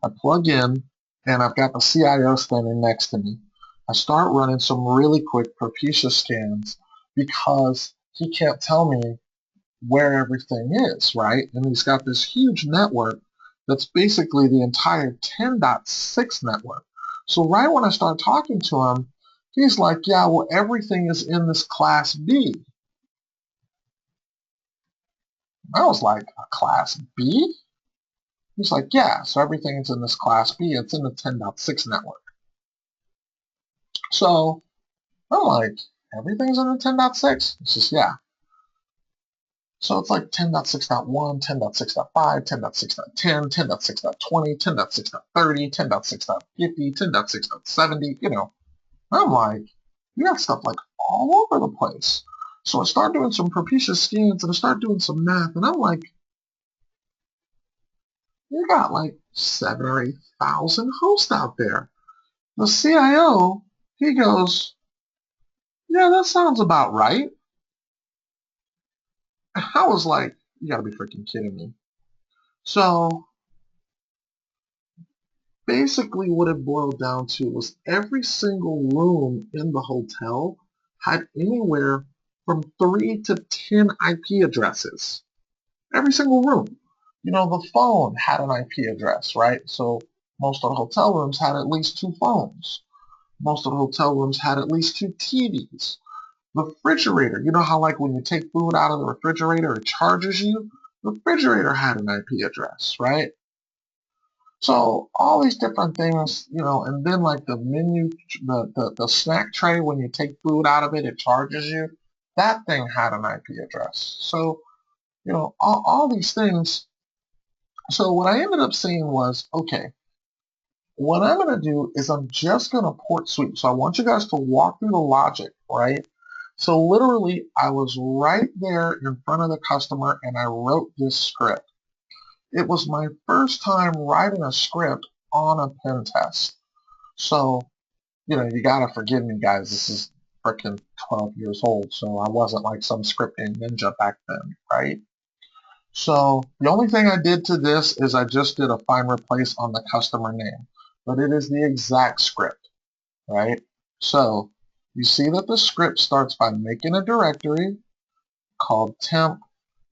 I plug in, and I've got the CIO standing next to me. I start running some really quick Propecia scans because he can't tell me where everything is, right? And he's got this huge network that's basically the entire 10.6 network. So right when I start talking to him, he's like, yeah, well, everything is in this class B. I was like, a class B? He's like, yeah, so everything is in this class B. It's in the 10.6 network. So I'm like, everything's in the 10.6? He says, yeah. So it's like 10.6.1, 10.6.5, 10.6.10, 10.6.20, 10.6.30, 10.6.50, 10.6.70, you know. I'm like, You got stuff like all over the place. So I started doing some propecia scans and I started doing some math, and I'm like, you got like 7 or 8,000 hosts out there. The CIO, he goes, yeah, that sounds about right. I was like, you gotta be freaking kidding me. So basically what it boiled down to was every single room in the hotel had anywhere from 3 to 10 IP addresses. Every single room. You know, the phone had an IP address, right? So most of the hotel rooms had at least 2 phones. Most of the hotel rooms had at least 2 TVs. The refrigerator, you know how like when you take food out of the refrigerator, it charges you? The refrigerator had an IP address, right? So all these different things, you know, and then like the menu, the snack tray, when you take food out of it, it charges you. That thing had an IP address. So, you know, all these things. So what I ended up saying was, okay, what I'm going to do is I'm just going to port sweep. So I want you guys to walk through the logic, right? So literally, I was right there in front of the customer and I wrote this script. It was my first time writing a script on a pen test. So, you know, you got to forgive me, guys. This is freaking 12 years old, so I wasn't like some scripting ninja back then, right? So the only thing I did to this is I just did a find replace on the customer name, but it is the exact script, right? So you see that the script starts by making a directory called temp.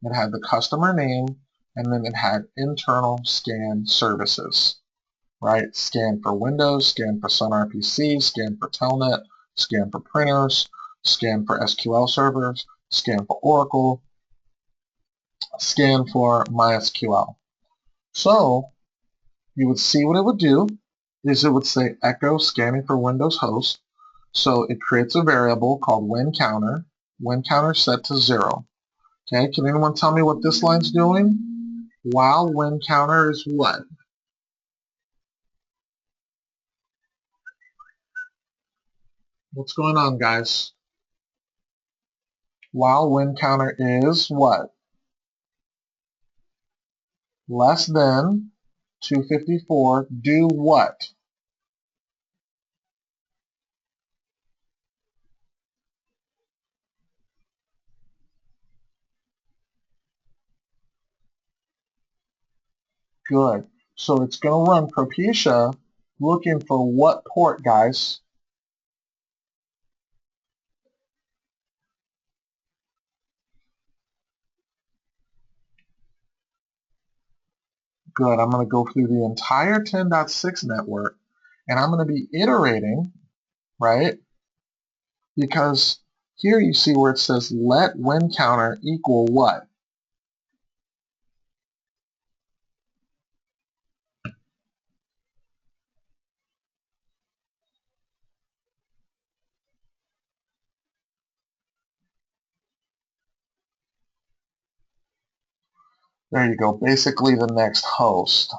It had the customer name, and then it had internal scan services, right? Scan for Windows, scan for Sun RPC, scan for Telnet, scan for printers, scan for SQL servers, scan for Oracle, scan for MySQL. So you would see what it would do is it would say echo scanning for Windows host. So it creates a variable called win counter set to 0. Okay, can anyone tell me what this line's doing? While win counter is what? What's going on, guys? While win counter is what? Less than 254, do what? Good. So it's going to run propecia looking for what port, guys? Good. I'm going to go through the entire 10.6 network, and I'm going to be iterating, right? Because here you see where it says let win counter equal what? There you go. Basically the next host.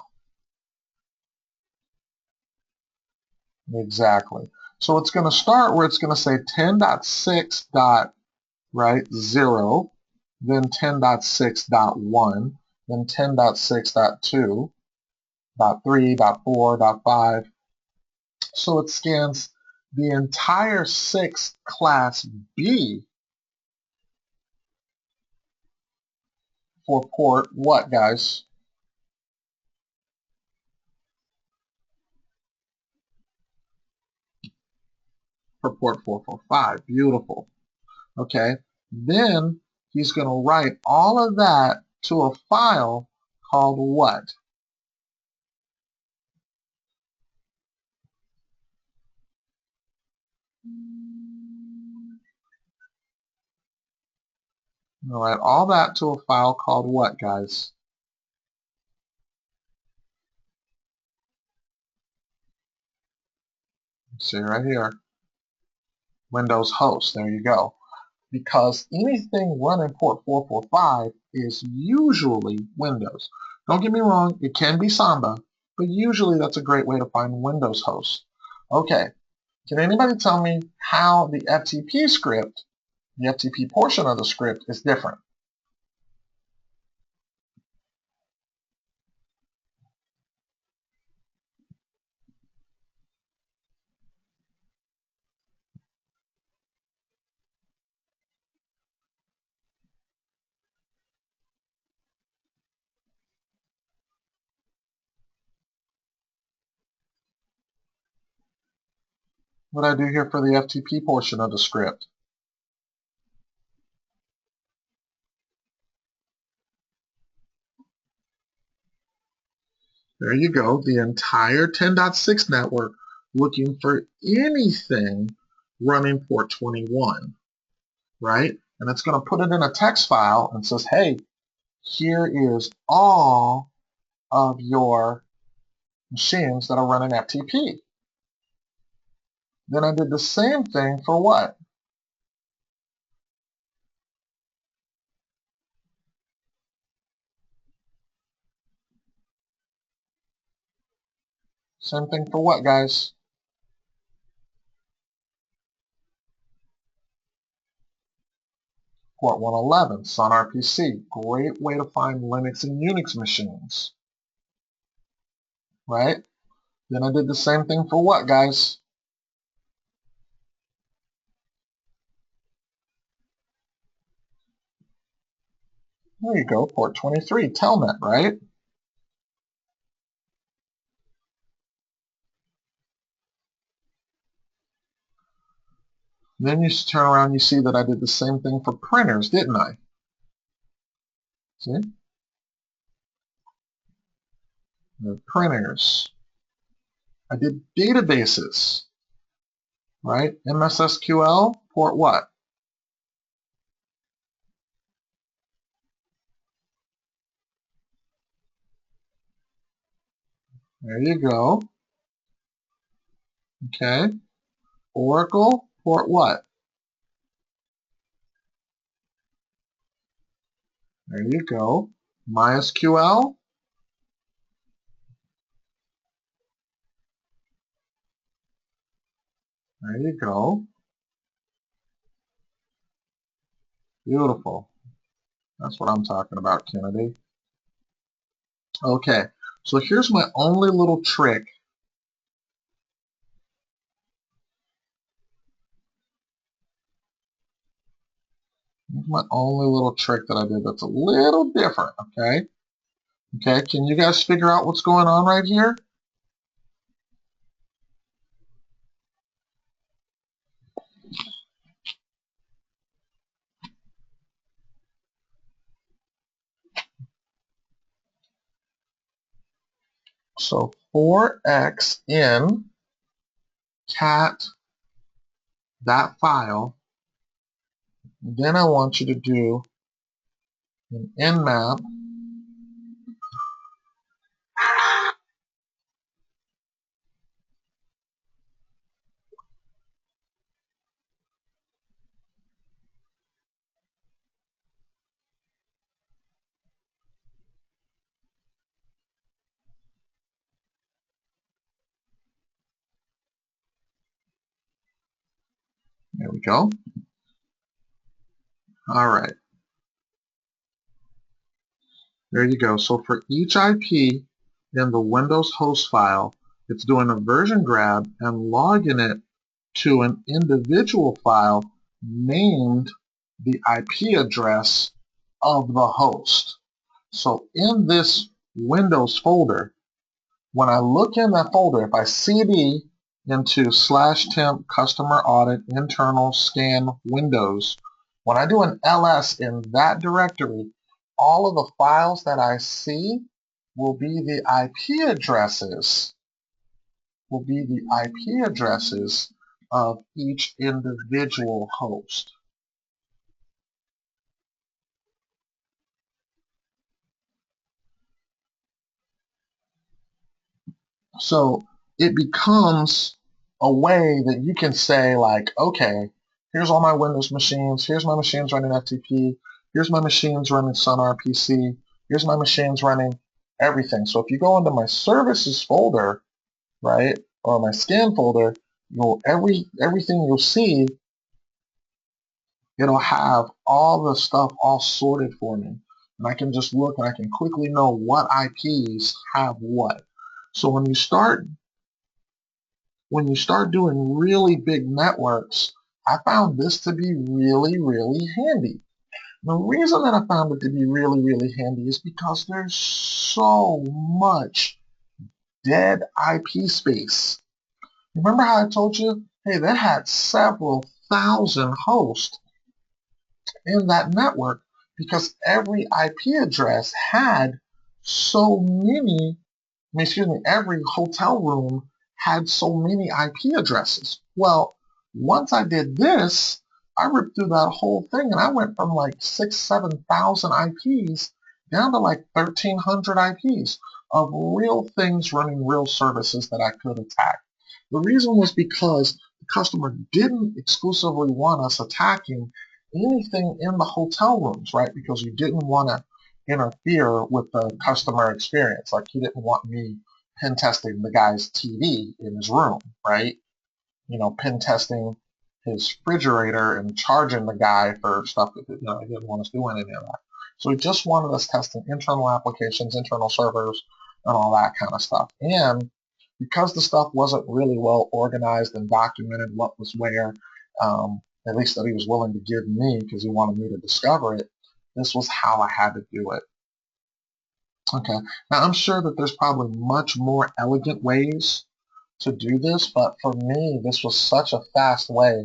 Exactly. So it's going to start where it's going to say 10.6 right, 0, then 10.6.1, then 10.6.2, .3, .4, .5. So it scans the entire 6 class B for port what, guys? For port 445. Beautiful. Okay. Then he's going to write all of that to a file called what? All right, all that to a file called what, guys? See right here, Windows host. There you go. Because anything running port 445 is usually Windows. Don't get me wrong, it can be Samba, but usually that's a great way to find Windows host. Okay, Can anybody tell me how the FTP script, the FTP portion of the script, is different? What do I do here for the FTP portion of the script? There you go, the entire 10.6 network looking for anything running port 21, right? And it's going to put it in a text file and says, hey, here is all of your machines that are running FTP. Then I did the same thing for what? Same thing for what, guys? Port 111, Sun RPC. Great way to find Linux and Unix machines, right? Then I did the same thing for what, guys? There you go, port 23, Telnet, right? Then you turn around and you see that I did the same thing for printers, didn't I? See? The printers. I did databases, right? MSSQL, port what? There you go. Okay. Oracle, port what? There you go. MySQL. There you go. Beautiful. That's what I'm talking about, Kennedy. Okay, so here's my only little trick. Here's my only little trick that I did that's a little different, okay? Okay, can you guys figure out what's going on right here? So 4x in cat that file. Then I want you to do an nmap There we go. All right. There you go. So for each IP in the Windows host file, it's doing a version grab and logging it to an individual file named the IP address of the host. So in this Windows folder, when I look in that folder, if I cd into /temp customer audit internal scan Windows, when I do an ls in that directory, all of the files that I see will be the IP addresses of each individual host. So it becomes a way that you can say, like, okay, here's all my Windows machines, here's my machines running FTP, here's my machines running Sun RPC, here's my machines running everything. So if you go into my services folder, right, or my scan folder, everything you'll see, it'll have all the stuff all sorted for me. And I can just look and I can quickly know what IPs have what. So when you start doing really big networks, I found this to be really, really handy. The reason that I found it to be really, really handy is because there's so much dead IP space. Remember how I told you, hey, they had several thousand hosts in that network because every IP address had so many, every hotel room had so many IP addresses. Well, once I did this, I ripped through that whole thing and I went from like 7,000 IPs down to like 1,300 IPs of real things running real services that I could attack. The reason was because the customer didn't exclusively want us attacking anything in the hotel rooms, right? Because you didn't want to interfere with the customer experience. Like he didn't want me pen testing the guy's TV in his room, right? Pen testing his refrigerator and charging the guy for stuff that he didn't want us doing any of that. So he just wanted us testing internal applications, internal servers, and all that kind of stuff. And because the stuff wasn't really well organized and documented what was where, at least that he was willing to give me because he wanted me to discover it, this was how I had to do it. Okay, now I'm sure that there's probably much more elegant ways to do this, but for me, this was such a fast way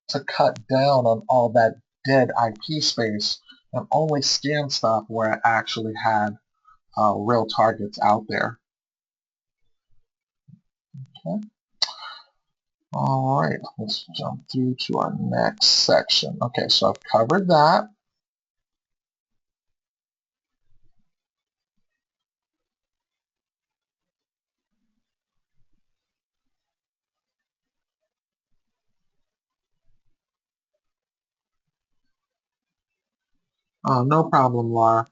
to cut down on all that dead IP space and only scan stuff where I actually had real targets out there. Okay. All right, let's jump through to our next section. Okay, so I've covered that. No problem, Laura.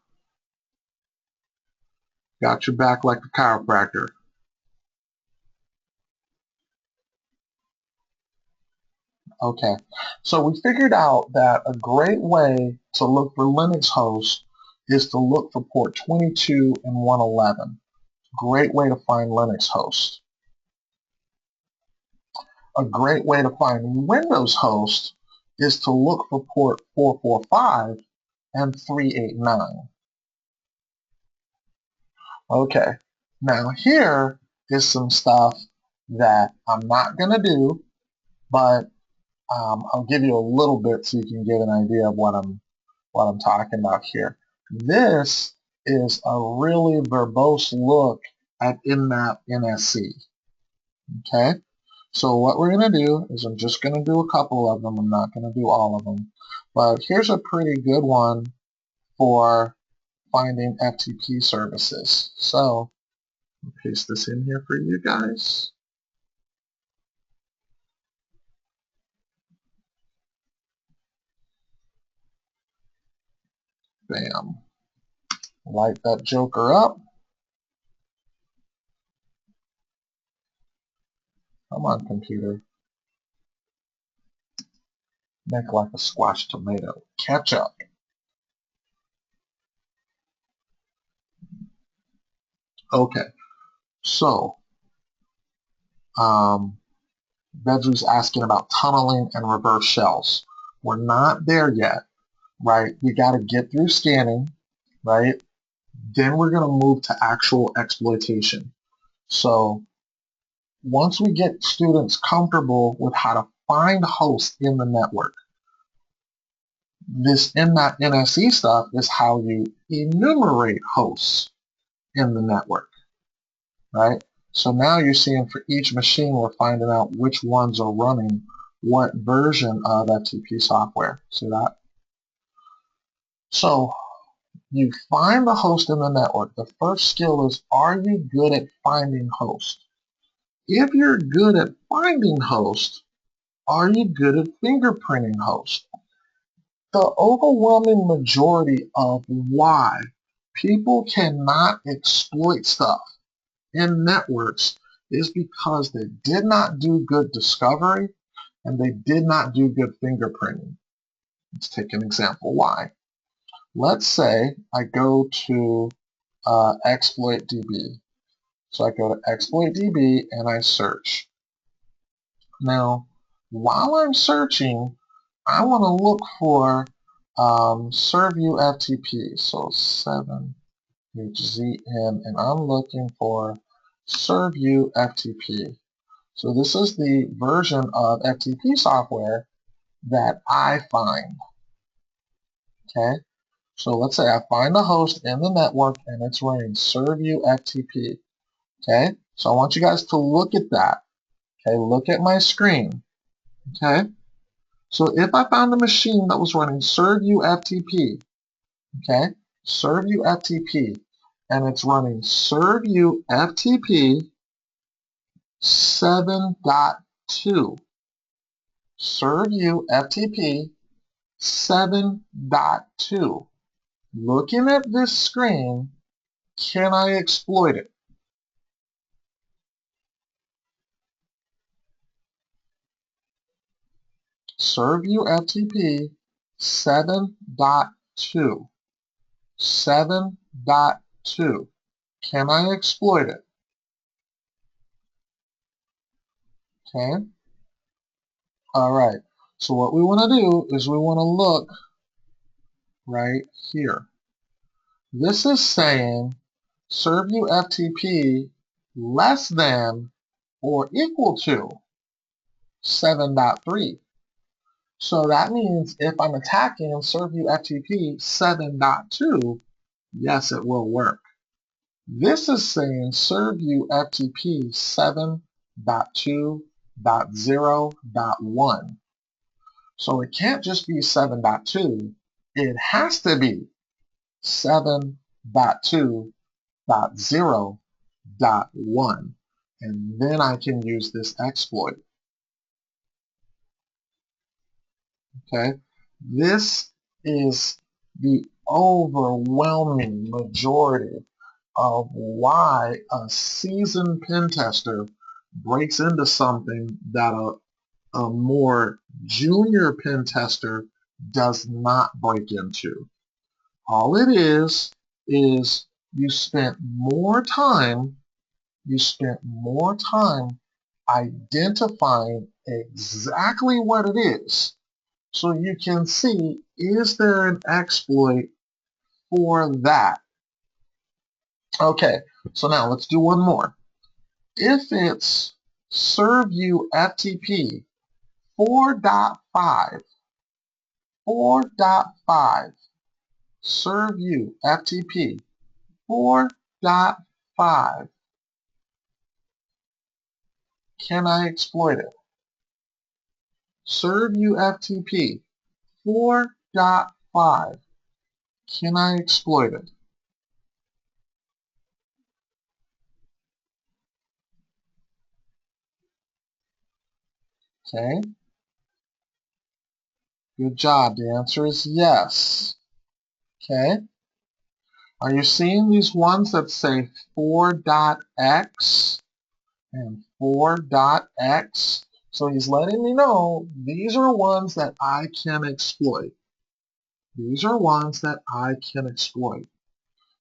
Got your back like a chiropractor. Okay, so we figured out that a great way to look for Linux hosts is to look for port 22 and 111. Great way to find Linux hosts. A great way to find Windows hosts is to look for port 445 and 389. Okay, now here is some stuff that I'm not going to do, but I'll give you a little bit so you can get an idea of what I'm talking about here. This is a really verbose look at Nmap NSE. Okay, so what we're going to do is I'm just going to do a couple of them. I'm not going to do all of them, but here's a pretty good one for finding FTP services. So I'll paste this in here for you guys. Bam. Light that joker up. Come on, computer. Make like a squashed tomato. Catch up. Okay, so Bedru's asking about tunneling and reverse shells. We're not there yet, right? We got to get through scanning, right? Then we're going to move to actual exploitation. So once we get students comfortable with how to find hosts in the network, this Nmap NSE stuff is how you enumerate hosts in the network, right? So now you're seeing for each machine, we're finding out which ones are running what version of FTP software. See that? So you find the host in the network. The first skill is, are you good at finding hosts? If you're good at finding hosts, are you good at fingerprinting hosts? The overwhelming majority of why people cannot exploit stuff in networks is because they did not do good discovery and they did not do good fingerprinting. Let's take an example why. Let's say I go to exploit DB. So I go to exploit DB and I search. Now, while I'm searching, I want to look for serve you FTP. So 7HZN, and I'm looking for serve you FTP. So this is the version of FTP software that I find. Okay, so let's say I find a host in the network and it's running serve you FTP. Okay, so I want you guys to look at that. Okay, look at my screen. Okay, so if I found a machine that was running serve you FTP, okay, serve you FTP, and it's running serve you FTP 7.2, serve you FTP 7.2. Looking at this screen, can I exploit it? Serve you FTP 7.2. 7.2. Can I exploit it? Okay. All right. So what we want to do is we want to look right here. This is saying serve you FTP less than or equal to 7.3. So that means if I'm attacking serve you FTP 7.2, yes, it will work. This is saying serve you FTP 7.2.0.1. So it can't just be 7.2, it has to be 7.2.0.1, and then I can use this exploit. Okay, this is the overwhelming majority of why a seasoned pen tester breaks into something that a more junior pen tester does not break into. All it is you spent more time identifying exactly what it is, so you can see, is there an exploit for that? Okay, so now let's do one more. If it's serve you FTP 4.5, serve you FTP 4.5, can I exploit it? Serve you FTP 4.5, can I exploit it? Okay, good job. The answer is yes. Okay, are you seeing these ones that say 4.x and 4.x? So he's letting me know these are ones that I can exploit. These are ones that I can exploit.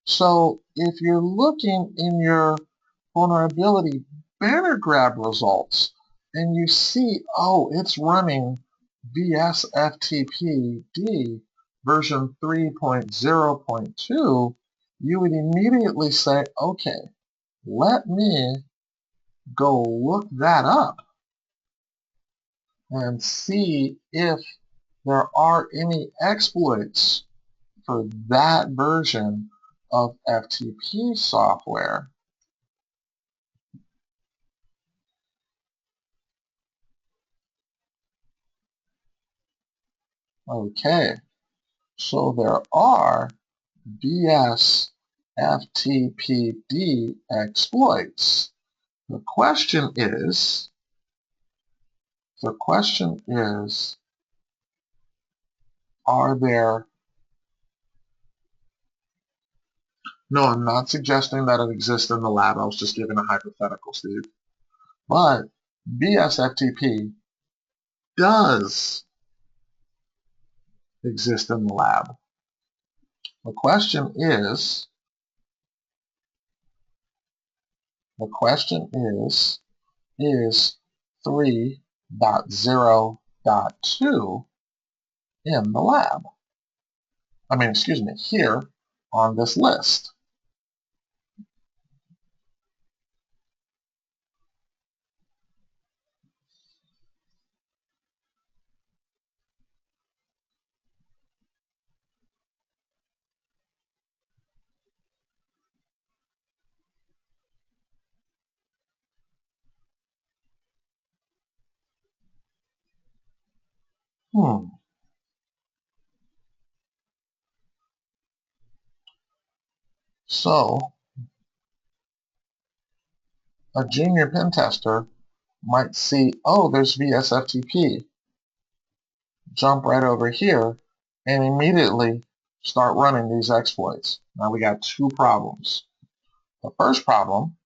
So if you're looking in your vulnerability banner grab results and you see, oh, it's running VSFTPD version 3.0.2, you would immediately say, okay, let me go look that up and see if there are any exploits for that version of FTP software. Okay, so there are BS FTPD exploits. The question is, are there? No, I'm not suggesting that it exists in the lab. I was just giving a hypothetical, Steve. But VSFTP does exist in the lab. The question is 3.0.2 in the lab? Here on this list. So a junior pen tester might see, oh, there's VSFTP, jump right over here, and immediately start running these exploits. Now we got two problems. The first problem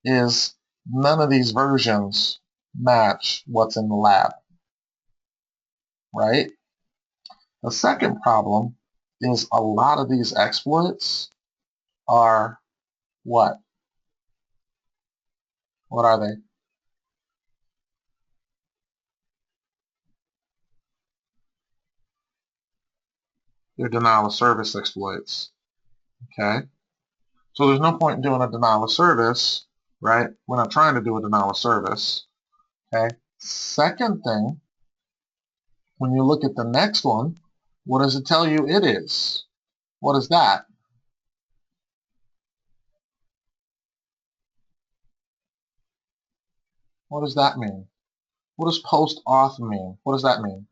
is none of these versions match what's in the lab, right? The second problem is a lot of these exploits are what? What are they? They're denial of service exploits, okay? So there's no point in doing a denial of service, right? We're not trying to do a denial of service, okay? Second thing, when you look at the next one, what does it tell you it is? What is that? What does that mean? What does post auth mean? What does that mean?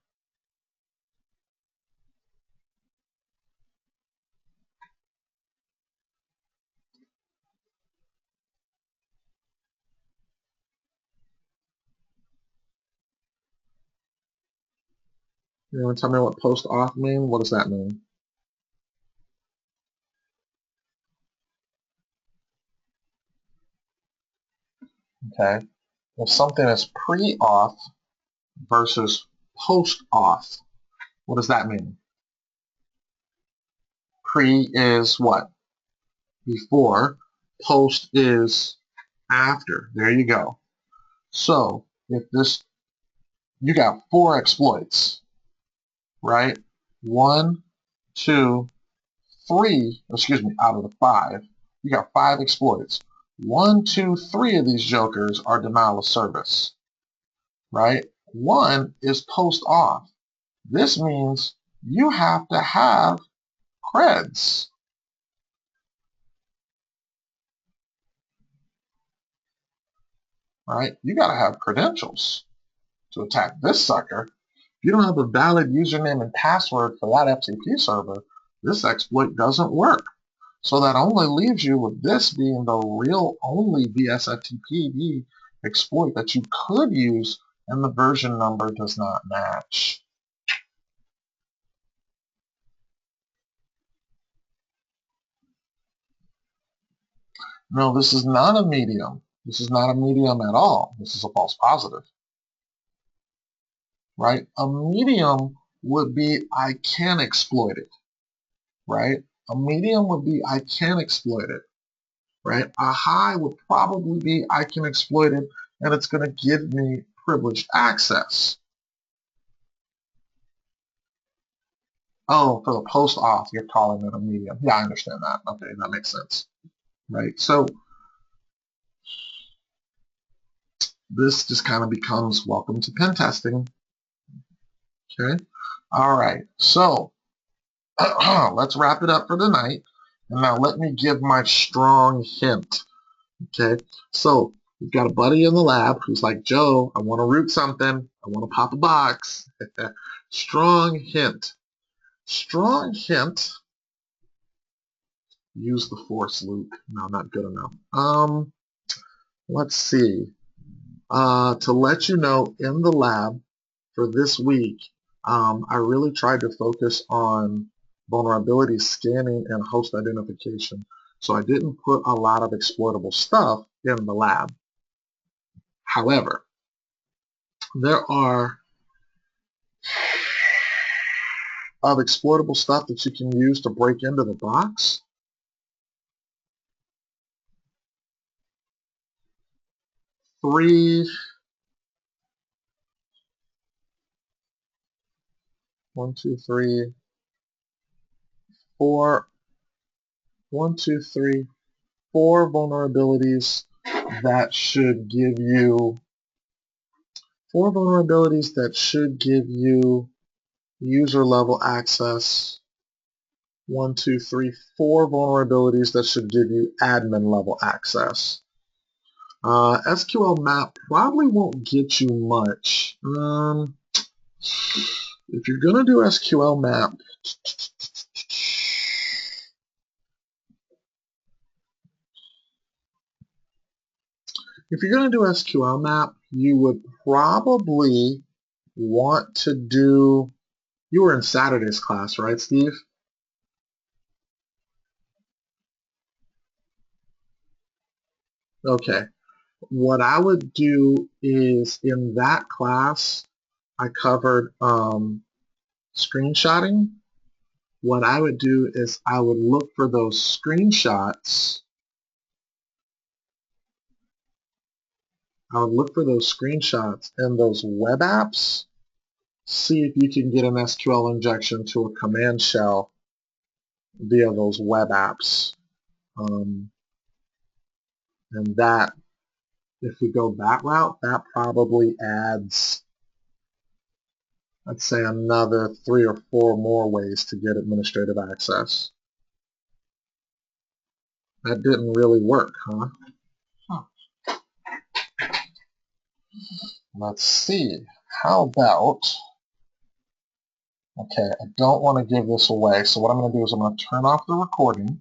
You want to tell me what post auth mean? What does that mean? Okay. If something is pre-auth versus post-auth, what does that mean? Pre is what? Before. Post is after. There you go. So if this, you got 4 exploits, right? 1, 2, 3, out of the 5, you got 5 exploits. 1, 2, 3 of these jokers are denial of service, right? 1 is post-auth. This means you have to have creds, right? You got to have credentials to attack this sucker. If you don't have a valid username and password for that FTP server, this exploit doesn't work. So that only leaves you with this being the real only VSFTP exploit that you could use, and the version number does not match. No, this is not a medium. This is not a medium at all. This is a false positive, right? A medium would be I can exploit it, right? A medium would be I can exploit it, right? A high would probably be I can exploit it, and it's going to give me privileged access. Oh, for the post auth, you're calling it a medium. Yeah, I understand that. Okay, that makes sense. Right. So this just kind of becomes welcome to pen testing. Okay. All right. So let's wrap it up for tonight. And now let me give my strong hint. Okay. So we've got a buddy in the lab who's like, Joe, I want to root something. I want to pop a box. Strong hint. Strong hint. Use the force loop. No, not good enough. Let's see. To let you know, in the lab for this week, I really tried to focus on vulnerability scanning and host identification. So I didn't put a lot of exploitable stuff in the lab. However, there are of exploitable stuff that you can use to break into the box. One, two, three, four vulnerabilities that should give you user level access. 1, 2, 3, 4 vulnerabilities that should give you admin level access. SQL map probably won't get you much. If you're going to do SQL map, you would probably want to do, you were in Saturday's class, right, Steve? Okay. What I would do is, in that class, I covered screenshotting. What I would do is I would look for those screenshots. In those web apps. See if you can get an SQL injection to a command shell via those web apps. And that, if we go that route, that probably adds, let's say, another 3 or 4 more ways to get administrative access. That didn't really work, huh? Let's see. How about, okay, I don't want to give this away, so what I'm going to do is I'm going to turn off the recording.